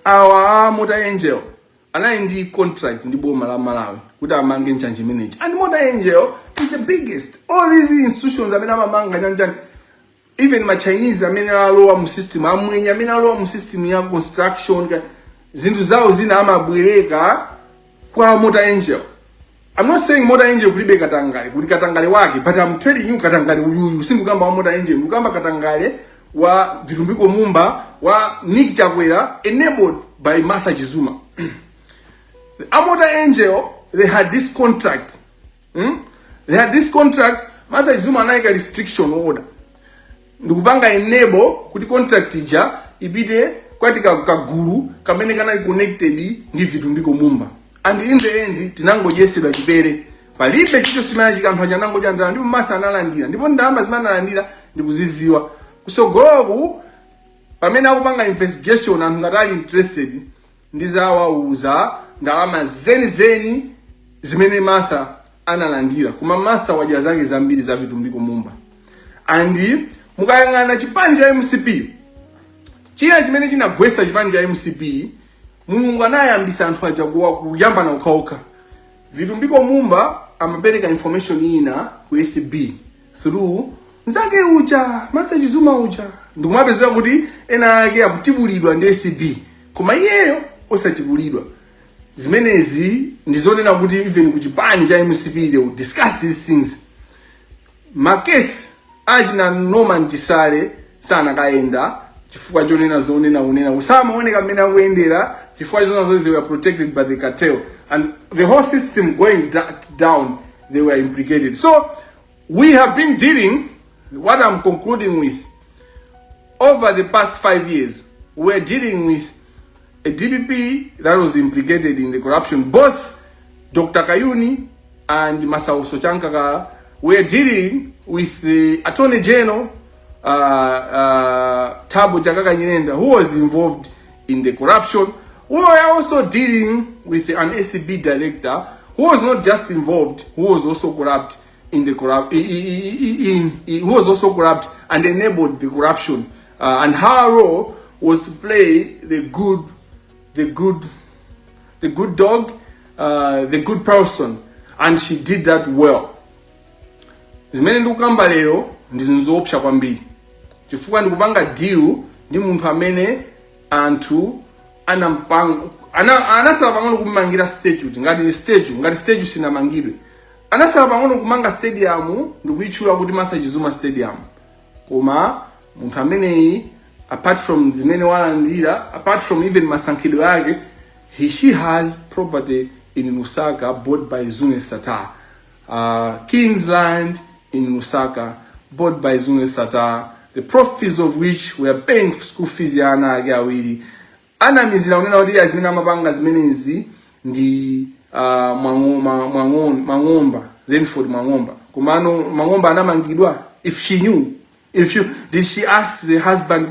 our mother angel, and I in contract in the Boma Malawi with our Mangan Change Manage. And mother angel is the biggest. All these institutions, I mean, I'm a manga, even my Chinese, I mean, lower system, I mean, lower system, ya construction, zindu zao zina ama bweleka kwa mother angel. I'm not saying mother angel kulibe katangale, kuli katangale wake, but I'm telling you katangale uyuyu, singu kamba wa mother angel, kamba katangale wa vitumbiko mumba, wa Nick Chakwera, enabled by Martha Jizuma. The mother angel, they had this contract. They had this contract, Martha Jizuma naika restriction order. Ndukubanga enable kuti contract ija ibide kwatika kaguru kamene kana connected ndi vitumbiko mumba. And in the end tinango yesedwa chipere palibe chicho simana chikanthu chanango chandala ndipo Martha analandira ndipo ndamba zimana analandira ndikuziziwa kusogoloku pamene akupanga investigation anthu ngati ali interested ndizawauza ndalama zeni zimene Martha analandira kuma Martha wadya zake zambiri za vitumbiko mumba. And mukayang'ana chipani cha MCP china chimene chinagwesa chipani cha MCP Mulungu anayambisa anthu aja kuyamba na ukauka vitumbiko mumba amapereka information ina ku SB through nzake uja Martha Jizuma uja ndikumapezeka kuti ena ake akutibulidwa ndi SB koma iyeyo osatibulidwa. Zimenezi ndizonena kuti even ku chipani cha MCP they will discuss these things. Makesi ajina Norman Tisale sana kaenda chifukwa chonena zonena unena usama oneka mmene akuyendera chifukwa chonena they were protected by the cartel and the whole system going down they were implicated. So we have been dealing, what I'm concluding with, over the past 5 years we're dealing with a DPP that was implicated in the corruption. Both Dr. Kayuni and Masao Sochankaka were dealing with the Attorney General Tabo Jakaka Nyirenda, who was involved in the corruption. We were also dealing with an SCB director who was not just involved, who was also corrupt in the who was also corrupt and enabled the corruption. And her role was to play the good dog, the good person, and she did that well. Zimene ndikukamba lero ndizinzoopsa kwambiri chifukwa ndikupanga deal ndi munthu amene anthu anasala pang'ono kumangira statute ngati statute sinamangidwe anasala pang'ono kumanga stadium ndikuyitchula kuti Martha Jizuma Stadium koma munthu ameneyi apart from zimene walandira, apart from even masankhidwe yake, she has property in Lusaka bought by Zune Sata, King's Land in Lusaka bought by Zune Sata, the profits of which we are paying school fees ya ana age awiri. Ana mizila unena odi ya zimena mabanga zimenezi ndi Mangomba, Renford Mangomba. Kumano Mangomba anamangidwa, if she knew, did she ask the husband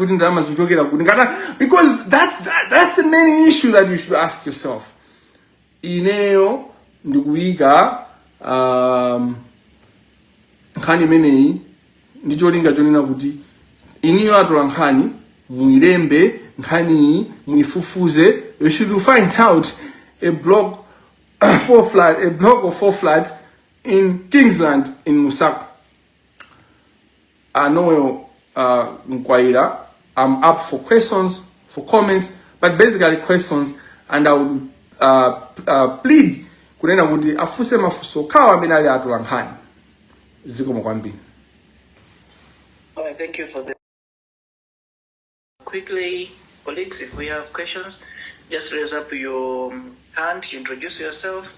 because that's the main issue that you should ask yourself. Ineo ndikuika nkhani imeneyi ndicholinga chonena kuti iniyo atola nkhani muilembe nkhani muifufuze. You should find out a block of 4 flats in Kingsland in Lusaka. I know Mkwaira, I'm up for questions, for comments, but basically questions, and I would plead kunena kuti afuse mafuso kawa amene ali atola nkhani zikomo kwambiri. Thank you for that. Quickly, colleagues, if we have questions, just raise up your hand, introduce yourself,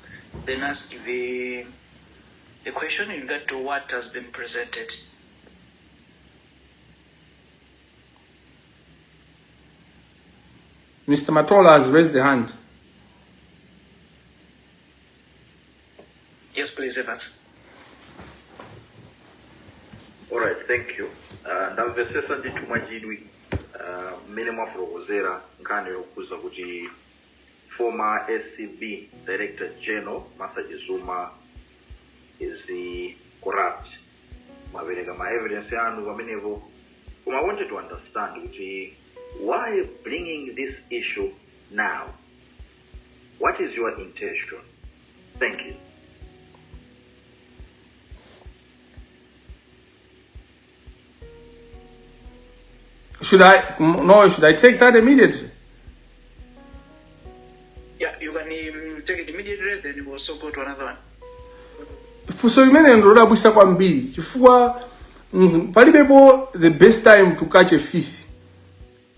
then ask the question in regard to what has been presented. Mr. Matola has raised the hand. Yes, please, Evans. All right, thank you. Ndamvesesa nditu majidwi mmene mwafulokuzera nkhani yokuza kuti former SCB Director General Martha Jizuma is corrupt. Mavereka ma evidence yanu pamenepo I wanted to understand why bringing this issue now? What is your intention? Thank you. Should I take that immediately? Yeah, you can take it immediately, then you also go to another one. Fuso imene ndoda bwisa kwambiri chifukwa palibepo the best time to catch a fish.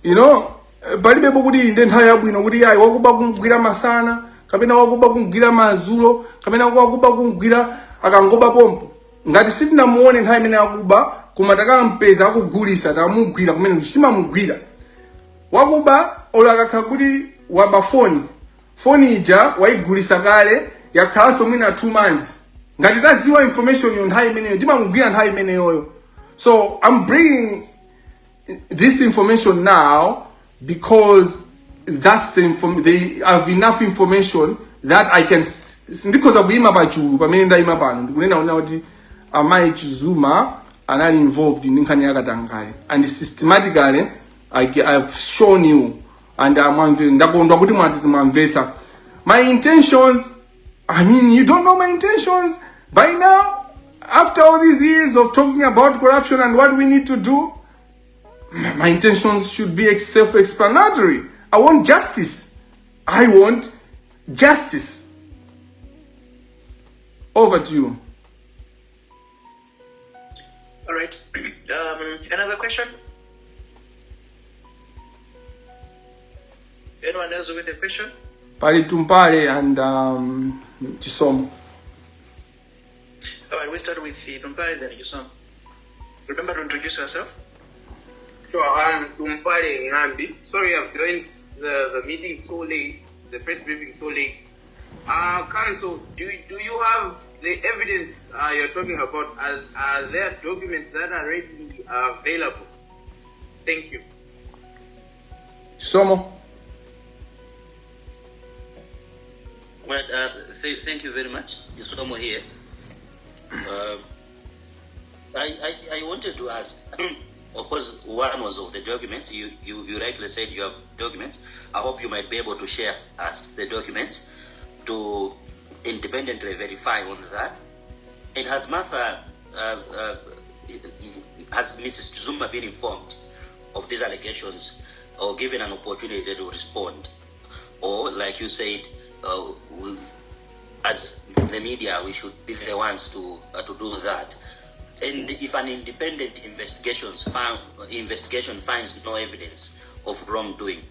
You know, palibepo kuti inde nthawi yabwino kuti ayi wakuba kumgwira masana, kapena wakuba kumgwira madzulo, kapena wakuba kumgwira akangoba pompo. Ngati sitinamuone nthawi imene akuba, koma takampeza akugulisa tamugwira kumene chitimamugwira. Wakuba olakakha kuti waba phone ija waigulisa kale yakhalanso mwina 2 months. Ngati taziwa information yo nthawi imeneyo timamugwira nthawi imeneyoyo. So I'm bringing this information now because that's they have enough information that I can, because of ima pachulu pamene ndaima pano ndikunena ona kuti Amai Chizuma anali involved in nkhani yakatangale, and systematically I've shown you, and ndakondwa kuti mwamvetsa my intentions. I mean, you don't know my intentions by now after all these years of talking about corruption and what we need to do. My intentions should be self-explanatory. I want justice. I want justice. Over to you. All right. Another question? Anyone else with a question? Pali Tumpale and Chisomo. All right, we start with Tumpale, then Chisomo. Remember to introduce yourself. So I'm Tumpale Ngambi. Sorry, I've joined the meeting so late, the press briefing so late. Council, do you have the evidence you're talking about? Are there documents that are readily available? Thank you. Chisomo. Well, thank you very much. Yusomo here. I wanted to ask, of course, one was of the documents. You rightly said you have documents. I hope you might be able to share us the documents to independently verify on that. And has Martha, has Mrs. Zuma been informed of these allegations or given an opportunity to respond? Or, like you said, as the media, we should be the ones to do that. And if an independent investigation finds no evidence of wrongdoing,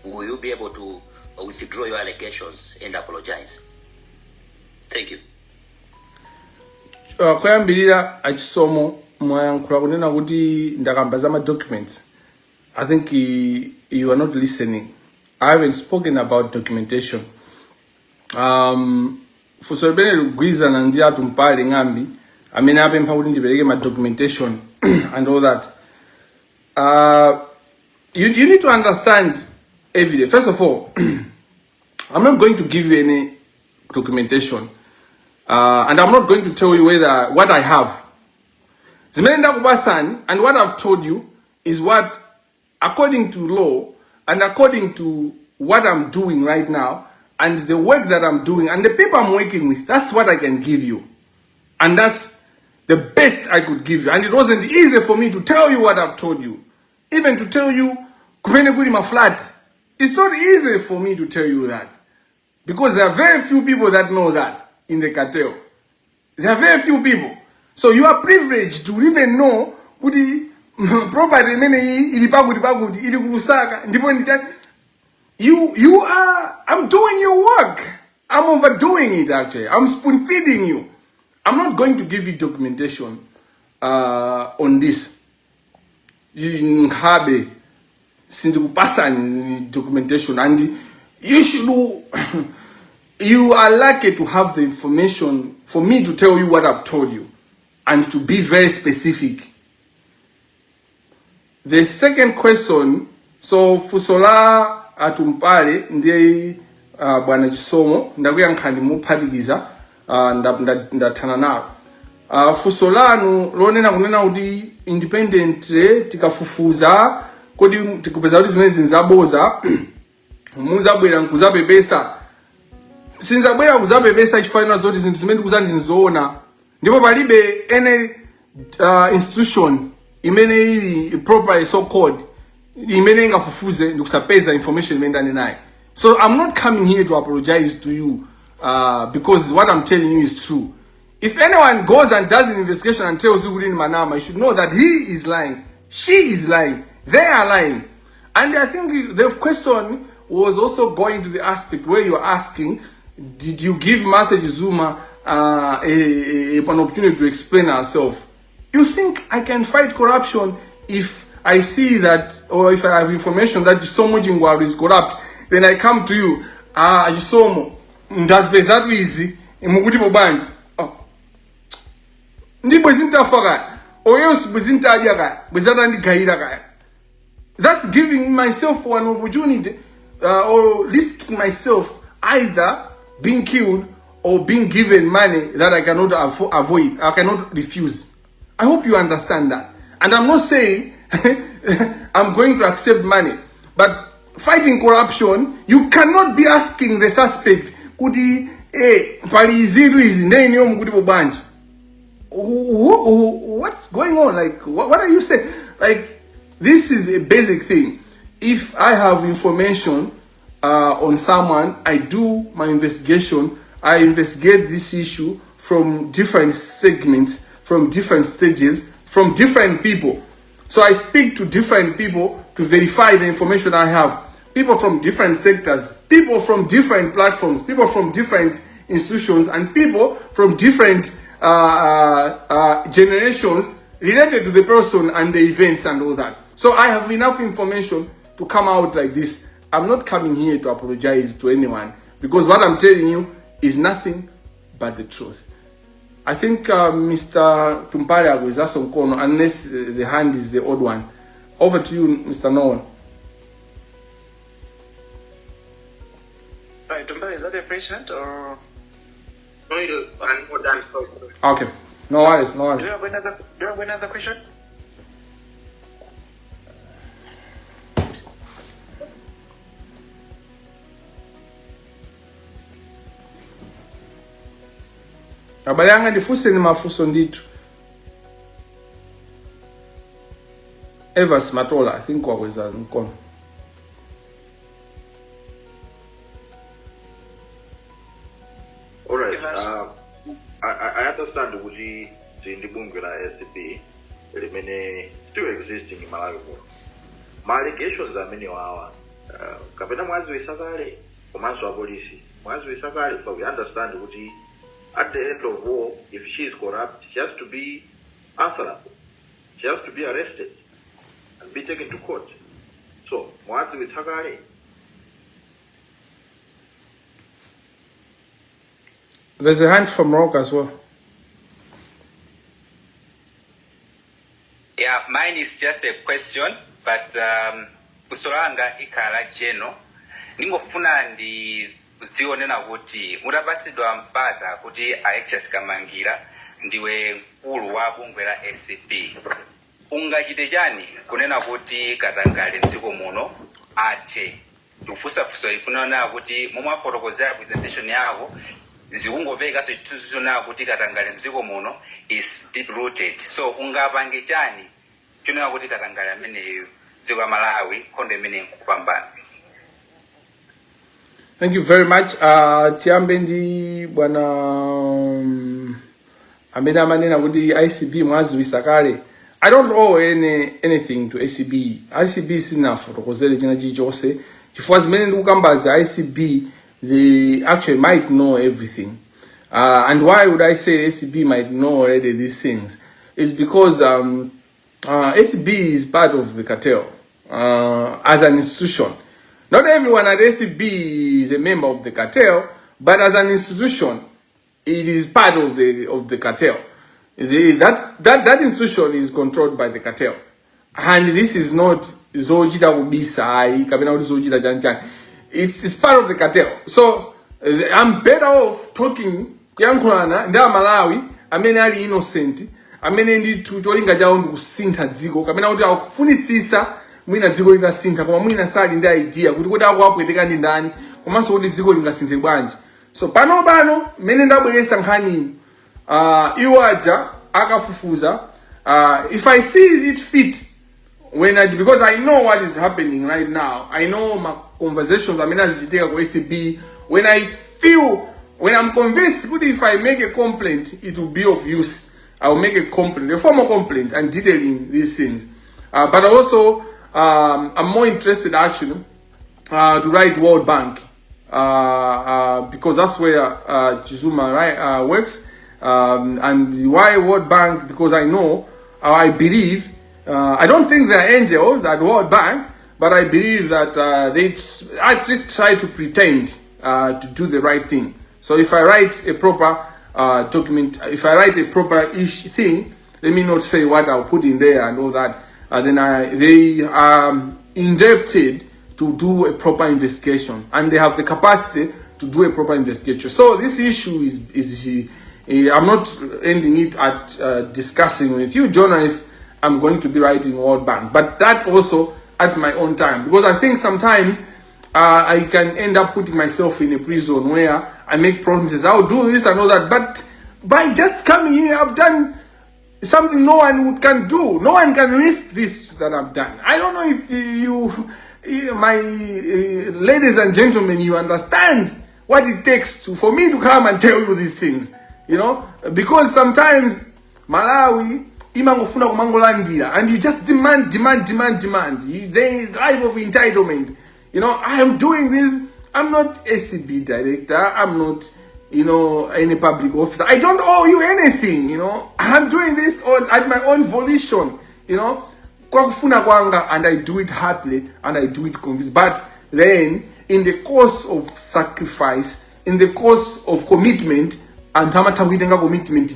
will you be able to withdraw your allegations and apologize? Thank you. Kuyambirira Chisomo mwayankhula kunena kuti ndakambaza ma documents. I think you are not listening. I haven't spoken about documentation. Fusobene lugwizana ndi Tumpale Ngambi amene apempha kuti ndipereke ma documentation and all that. You need to understand evidence. First of all, I'm not going to give you any documentation, and I'm not going to tell you what I have. Zimene kubasani, and what I've told you is what, according to law and according to what I'm doing right now, and the work that I'm doing, and the people I'm working with, that's what I can give you. And that's the best I could give you. And it wasn't easy for me to tell you what I've told you. Even to tell you, kumene kuli ma flat. It's not easy for me to tell you that. Because there are very few people that know that in the cartel. There are very few people. So you are privileged to even know kuti property mene ili pakuti ili kulusaka ndipo you are, I'm doing your work. I'm overdoing it actually. I'm spoon feeding you. I'm not going to give you documentation on this. You have documentation, and you should. You are lucky to have the information for me to tell you what I've told you, and to be very specific. The second question, so Fusola Atumpale ndiye bwana Chisomo ndakuyankhani muphatikiza ndathana nawo. fuso lanu lonena kunena kuti independent tikafufuza kodi tikupeza kuti zimene zinzaboza muzabwera nkuzapepesa. Sinzabwera kuzapepesa chifukwa zoti zinthu zimene tikuzandizoona ndipo palibe any institution imene ili properly so called imene ingafufuze ndikusapeza information imene ndani nayo. So I'm not coming here to apologize to you because what I'm telling you is true. If anyone goes and does an investigation and tells you in Manama, you should know that he is lying, she is lying, they are lying. And I think the question was also going to the aspect where you're asking, did you give Martha Zuma an opportunity to explain herself? You think I can fight corruption if I see that, or if I have information that Chisomo Jingwaru is corrupt, then I come to you, Chisomo, ndazipeza wizi, mukuti bobanji. Ndipo zintafaga, oyos buzintaja ka, bezata ndigaira ka. That's giving myself an opportunity, or risking myself either being killed or being given money that I cannot avoid, I cannot refuse. I hope you understand that. And I'm not saying I'm going to accept money, but fighting corruption, you cannot be asking the suspect, kuti pali iziru izi ndeni yo mukuti bobanji. What's going on? Like, what are you saying? Like, this is a basic thing. If I have information on someone, I do my investigation. I investigate this issue from different segments, from different stages, from different people. So I speak to different people to verify the information I have. People from different sectors, people from different platforms, people from different institutions, and people from different generations related to the person and the events and all that. So I have enough information to come out like this. I'm not coming here to apologize to anyone because what I'm telling you is nothing but the truth. I think Mr. Tumpare is also on corner unless the hand is the odd one. Over to you, Mr. Noel. Right, Tumpare, is that a president or? No, it was an order. So. Okay. No worries, no worries. Do you have another question? Abale yanga ndifuse ni mafuso nditu. Evers Matola, I think wakweza mkono. All right. I understand kuti ndibunge la SCP limene still existing in Malawi. My allegations amene wawa kapena mwazi wisakale komanso wa polisi. Mwazi wisakale, but we understand kuti at the end of war, if she is corrupt, she has to be answerable. She has to be arrested and be taken to court. So, mwazi wisakale. There's a hand from Rock as well. Yeah, mine is just a question, but kusolanga ikala jeno. Ningofuna ndi kudzionena kuti mutapasidwa mpata kuti Alexis Kamangila ndiwe mkulu wa bungwe la SCP. Ungachite chani kunena kuti katangale mdziko muno athe kufusafusa ifunana kuti momwafotokozera presentation yako zikungopeka situzona kuti katangale mdziko muno is deep rooted. So ungapange chani chonena kuti katangale ameneyo dziko la Malawi khonde imene kupambana. Thank you very much. Tiambe ndi bwana amene amanena kuti ICB mwazi wisakale. I don't owe anything to ICB. ICB sinafotokozere china chilichonse. Chifukwa zimene ndikukambaza ICB, they actually might know everything. And why would I say ICB might know already these things? It's because ICB is part of the cartel as an institution. Not everyone at SCB is a member of the cartel, but as an institution, it is part of the cartel. That institution is controlled by the cartel, and this is not Zojida Ubisai, Kabina Zojida Janjan. It's part of the cartel. So I'm better off talking Yankurana, Malawi, amene ali innocent, amene ndi cholinga chawo ndi kusintha dziko kapena kuti akufunisisa mwina dziko litasintha koma mwina sali ndi idea kuti kodi akuapweteka ndi ndani komanso kuti dziko lingasinthe bwanji. So pano mmene ndabweresa nkhani iwo aja akafufuza if I see it fit because I know what is happening right now. I know my conversations amene azichitika ku ACB, when I'm convinced that if I make a complaint it will be of use, I will make a complaint, a formal complaint, and detailing these things. But also I'm more interested actually to write World Bank because that's where Chizuma works. And why World Bank? Because I know, I believe, I don't think they're angels at World Bank, but I believe that they at least try to pretend to do the right thing. So if I write a proper document, if I write a proper thing, let me not say what I'll put in there and all that, then they are indebted to do a proper investigation, and they have the capacity to do a proper investigation. So this issue is I'm not ending it at discussing with you journalists. I'm going to be writing World Bank, but that also at my own time, because I think sometimes I can end up putting myself in a prison where I make promises, I'll do this and all that, but by just coming here, I've done something no one can do. No one can risk this that I've done. I don't know if you, my ladies and gentlemen, you understand what it takes for me to come and tell you these things, you know, because sometimes Malawi imangofuna kumangolandira and you just demand. There is life of entitlement. You know, I am doing this. I'm not ACB director. I'm not, you know, any public officer. I don't owe you anything, you know. I'm doing this at my own volition, you know. And I do it happily and I do it convinced. But then, in the course of sacrifice, in the course of commitment, and commitment,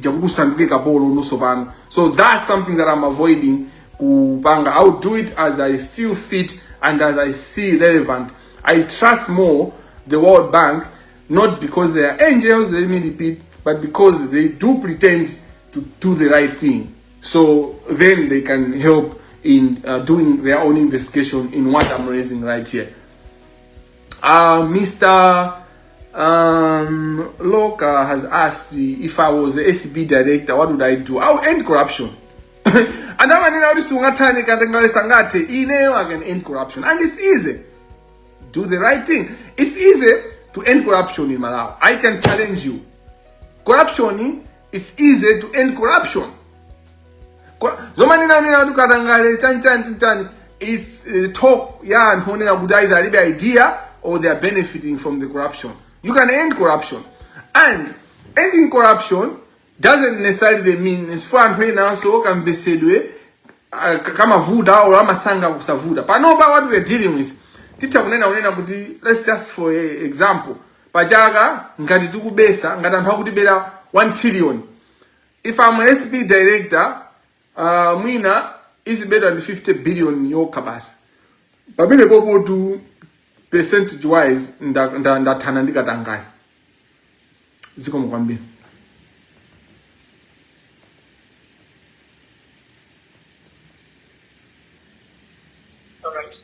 so that's something that I'm avoiding. I'll do it as I feel fit and as I see relevant. I trust more the World Bank, not because they are angels, let me repeat, but because they do pretend to do the right thing. So then they can help in doing their own investigation in what I'm raising right here. Mr. Loka has asked if I was the SB director, what would I do? I would end corruption. And I can end corruption. And it's easy. Do the right thing. It's easy to end corruption in Malawi. I can challenge you. Corruption is easy to end corruption. It's talk, and either the idea or they are benefiting from the corruption. You can end corruption. And ending corruption doesn't necessarily mean it's fun when also can be said kama vuda or amasanga kusavuda. But no, what we're dealing with. Let's just for example. Pajaga ngati tukubesa ngati anthu akutibera 1 trillion. If I'm an SB director, mwina is better than 50 billion yo kabasi. Pamene popo to percentage wise ndathana ndikatangayo. Zikomo kwambiri. All right.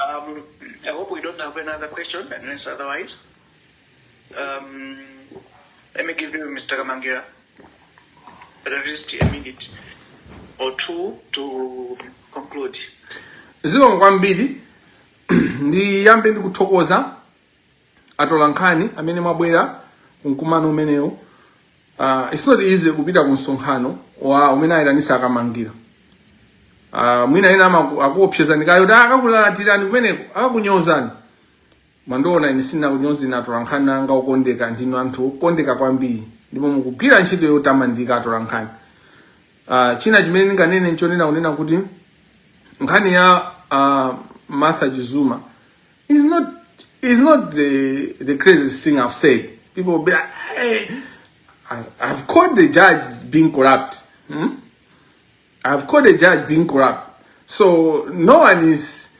I hope we don't have another question, unless otherwise. Let me give you Mr. Kamangila at least a minute or two to conclude. Zikomo kwambiri. Ndiyambe ndikuthokoza atolankhani amene mwabwera kumkumano umenewo. It's not easy kupita ku msonkhano wa umene ayitanisa Kamangila. Mwina ena akuopsezani kayo akakulatirani kumeneko akakunyozani. Mandoona ine sina kunyozi na atolankhani anga ukondeka ndinu anthu ukondeka kwambiri. Ndipo mukugwira ntchito yotamandika atolankhani. China chimene ndinganene nchonena kunena kuti nkhani ya Martha Chizuma is not the craziest thing I've said. People will be like, hey, I've caught the judge being corrupt. I've caught the judge being corrupt. So no one is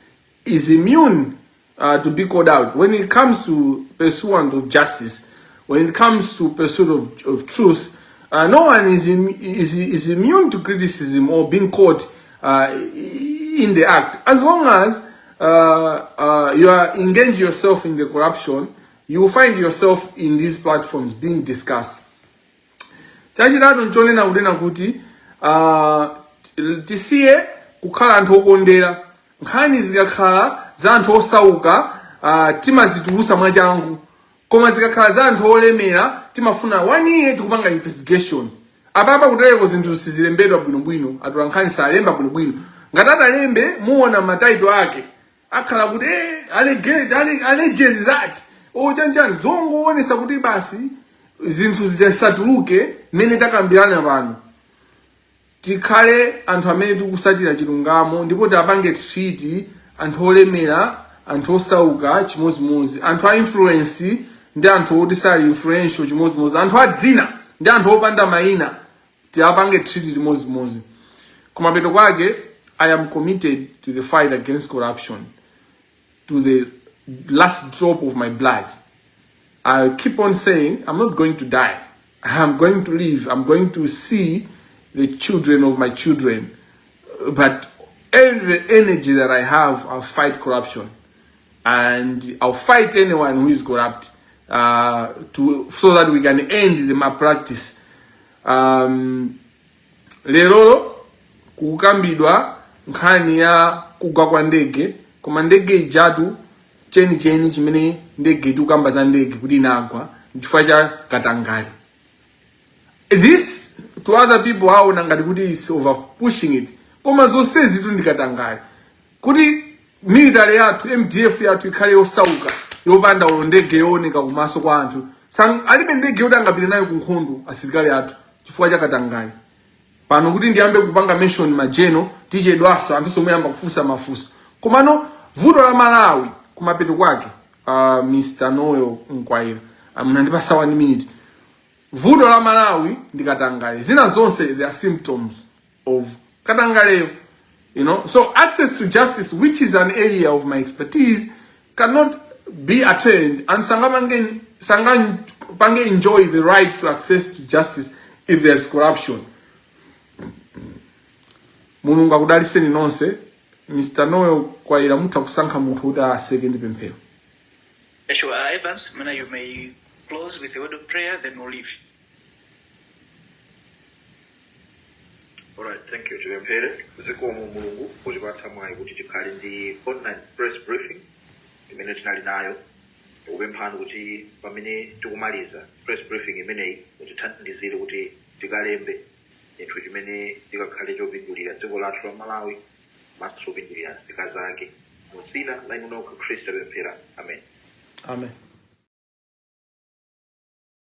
immune to be called out. When it comes to pursuit of justice, when it comes to pursuit of truth, No one is immune to criticism or being caught in the act. As long as you are engage yourself in the corruption, you will find yourself in these platforms being discussed. Chachitatu nchonena kudena kuti tisiye kukhala anthu okondera. Nkhani zikakhala za anthu osauka timazitulusa mwachangu. Koma zikakhala za anthu olemera timafuna 1 year tikupanga investigation. Apapa kutereko zinthu sizilembedwa bwinobwino, atola nkhani salemba bwinobwino. Ngati atalembe muona mataito ake akhala kuti alleges that chanjani zongoonesa kuti basi zinthu zisatuluke mmene takambirana pano. Tikhale anthu amene tikusatira chilungamo ndipo tiapange treat anthu olemera, anthu osauka chimozimozi, anthu a influence ndi anthu otisali influential chimozimozi, anthu adzina ndi anthu opanda mayina tiapange treat chimozimozi. Kumapeto kwake, I am committed to the fight against corruption to the last drop of my blood. I keep on saying I'm not going to die. I'm going to live. I'm going to see the children of my children. But every energy that I have, I'll fight corruption. And I'll fight anyone who is corrupt so that we can end the malpractice. Lero kukambidwa nkhani ya kugwa kwa ndege, koma ndege ijatu cheni chimene ndege tukamba za ndege kuti inagwa chifukwa cha katangale. This to other people haona ngati kuti is over pushing it. Koma zonse zitu ndi katangale. Kuti military yathu, MDF yathu ikhale yosauka, yopanda ndege yooneka kumaso kwa anthu. Alibe ndege yoti angapite nayo ku nkhondo asilikali athu chifukwa cha katangale. Pano kuti ndiyambe kupanga mention majeno tichedwasa anthu somwe yamba kufusa mafuso. Komano vuto la Malawi kumapeto kwake Mr. Noyo Nkwaira munandipasa 1 minute. Vuto la Malawi ndi katangale. Zina zonse they are symptoms of katangale. You know, so access to justice, which is an area of my expertise, cannot be attained, and Sangan enjoy the right to access to justice if there's corruption. Mulungu akudaliseni nonse. Mr. Noyo Kwaira mutakusankha munthu kuti second pemphero. Sure, Evans, you may close with the word of prayer, then we'll leave. All right, thank you. Chipemphere zikomo Mulungu kuti pathamwayi kuti tikhale ndi online press briefing imene tinali nayo. Tikupemphani kuti pamene tikumaliza press briefing imeneyi mutithandizire kuti tikalembe chinthu chimene tikakhale chopindulira dziko lathu la Malawi maso opindulira nzika zake. Mu dzina la Khristu tipemphera. Amen. Amen.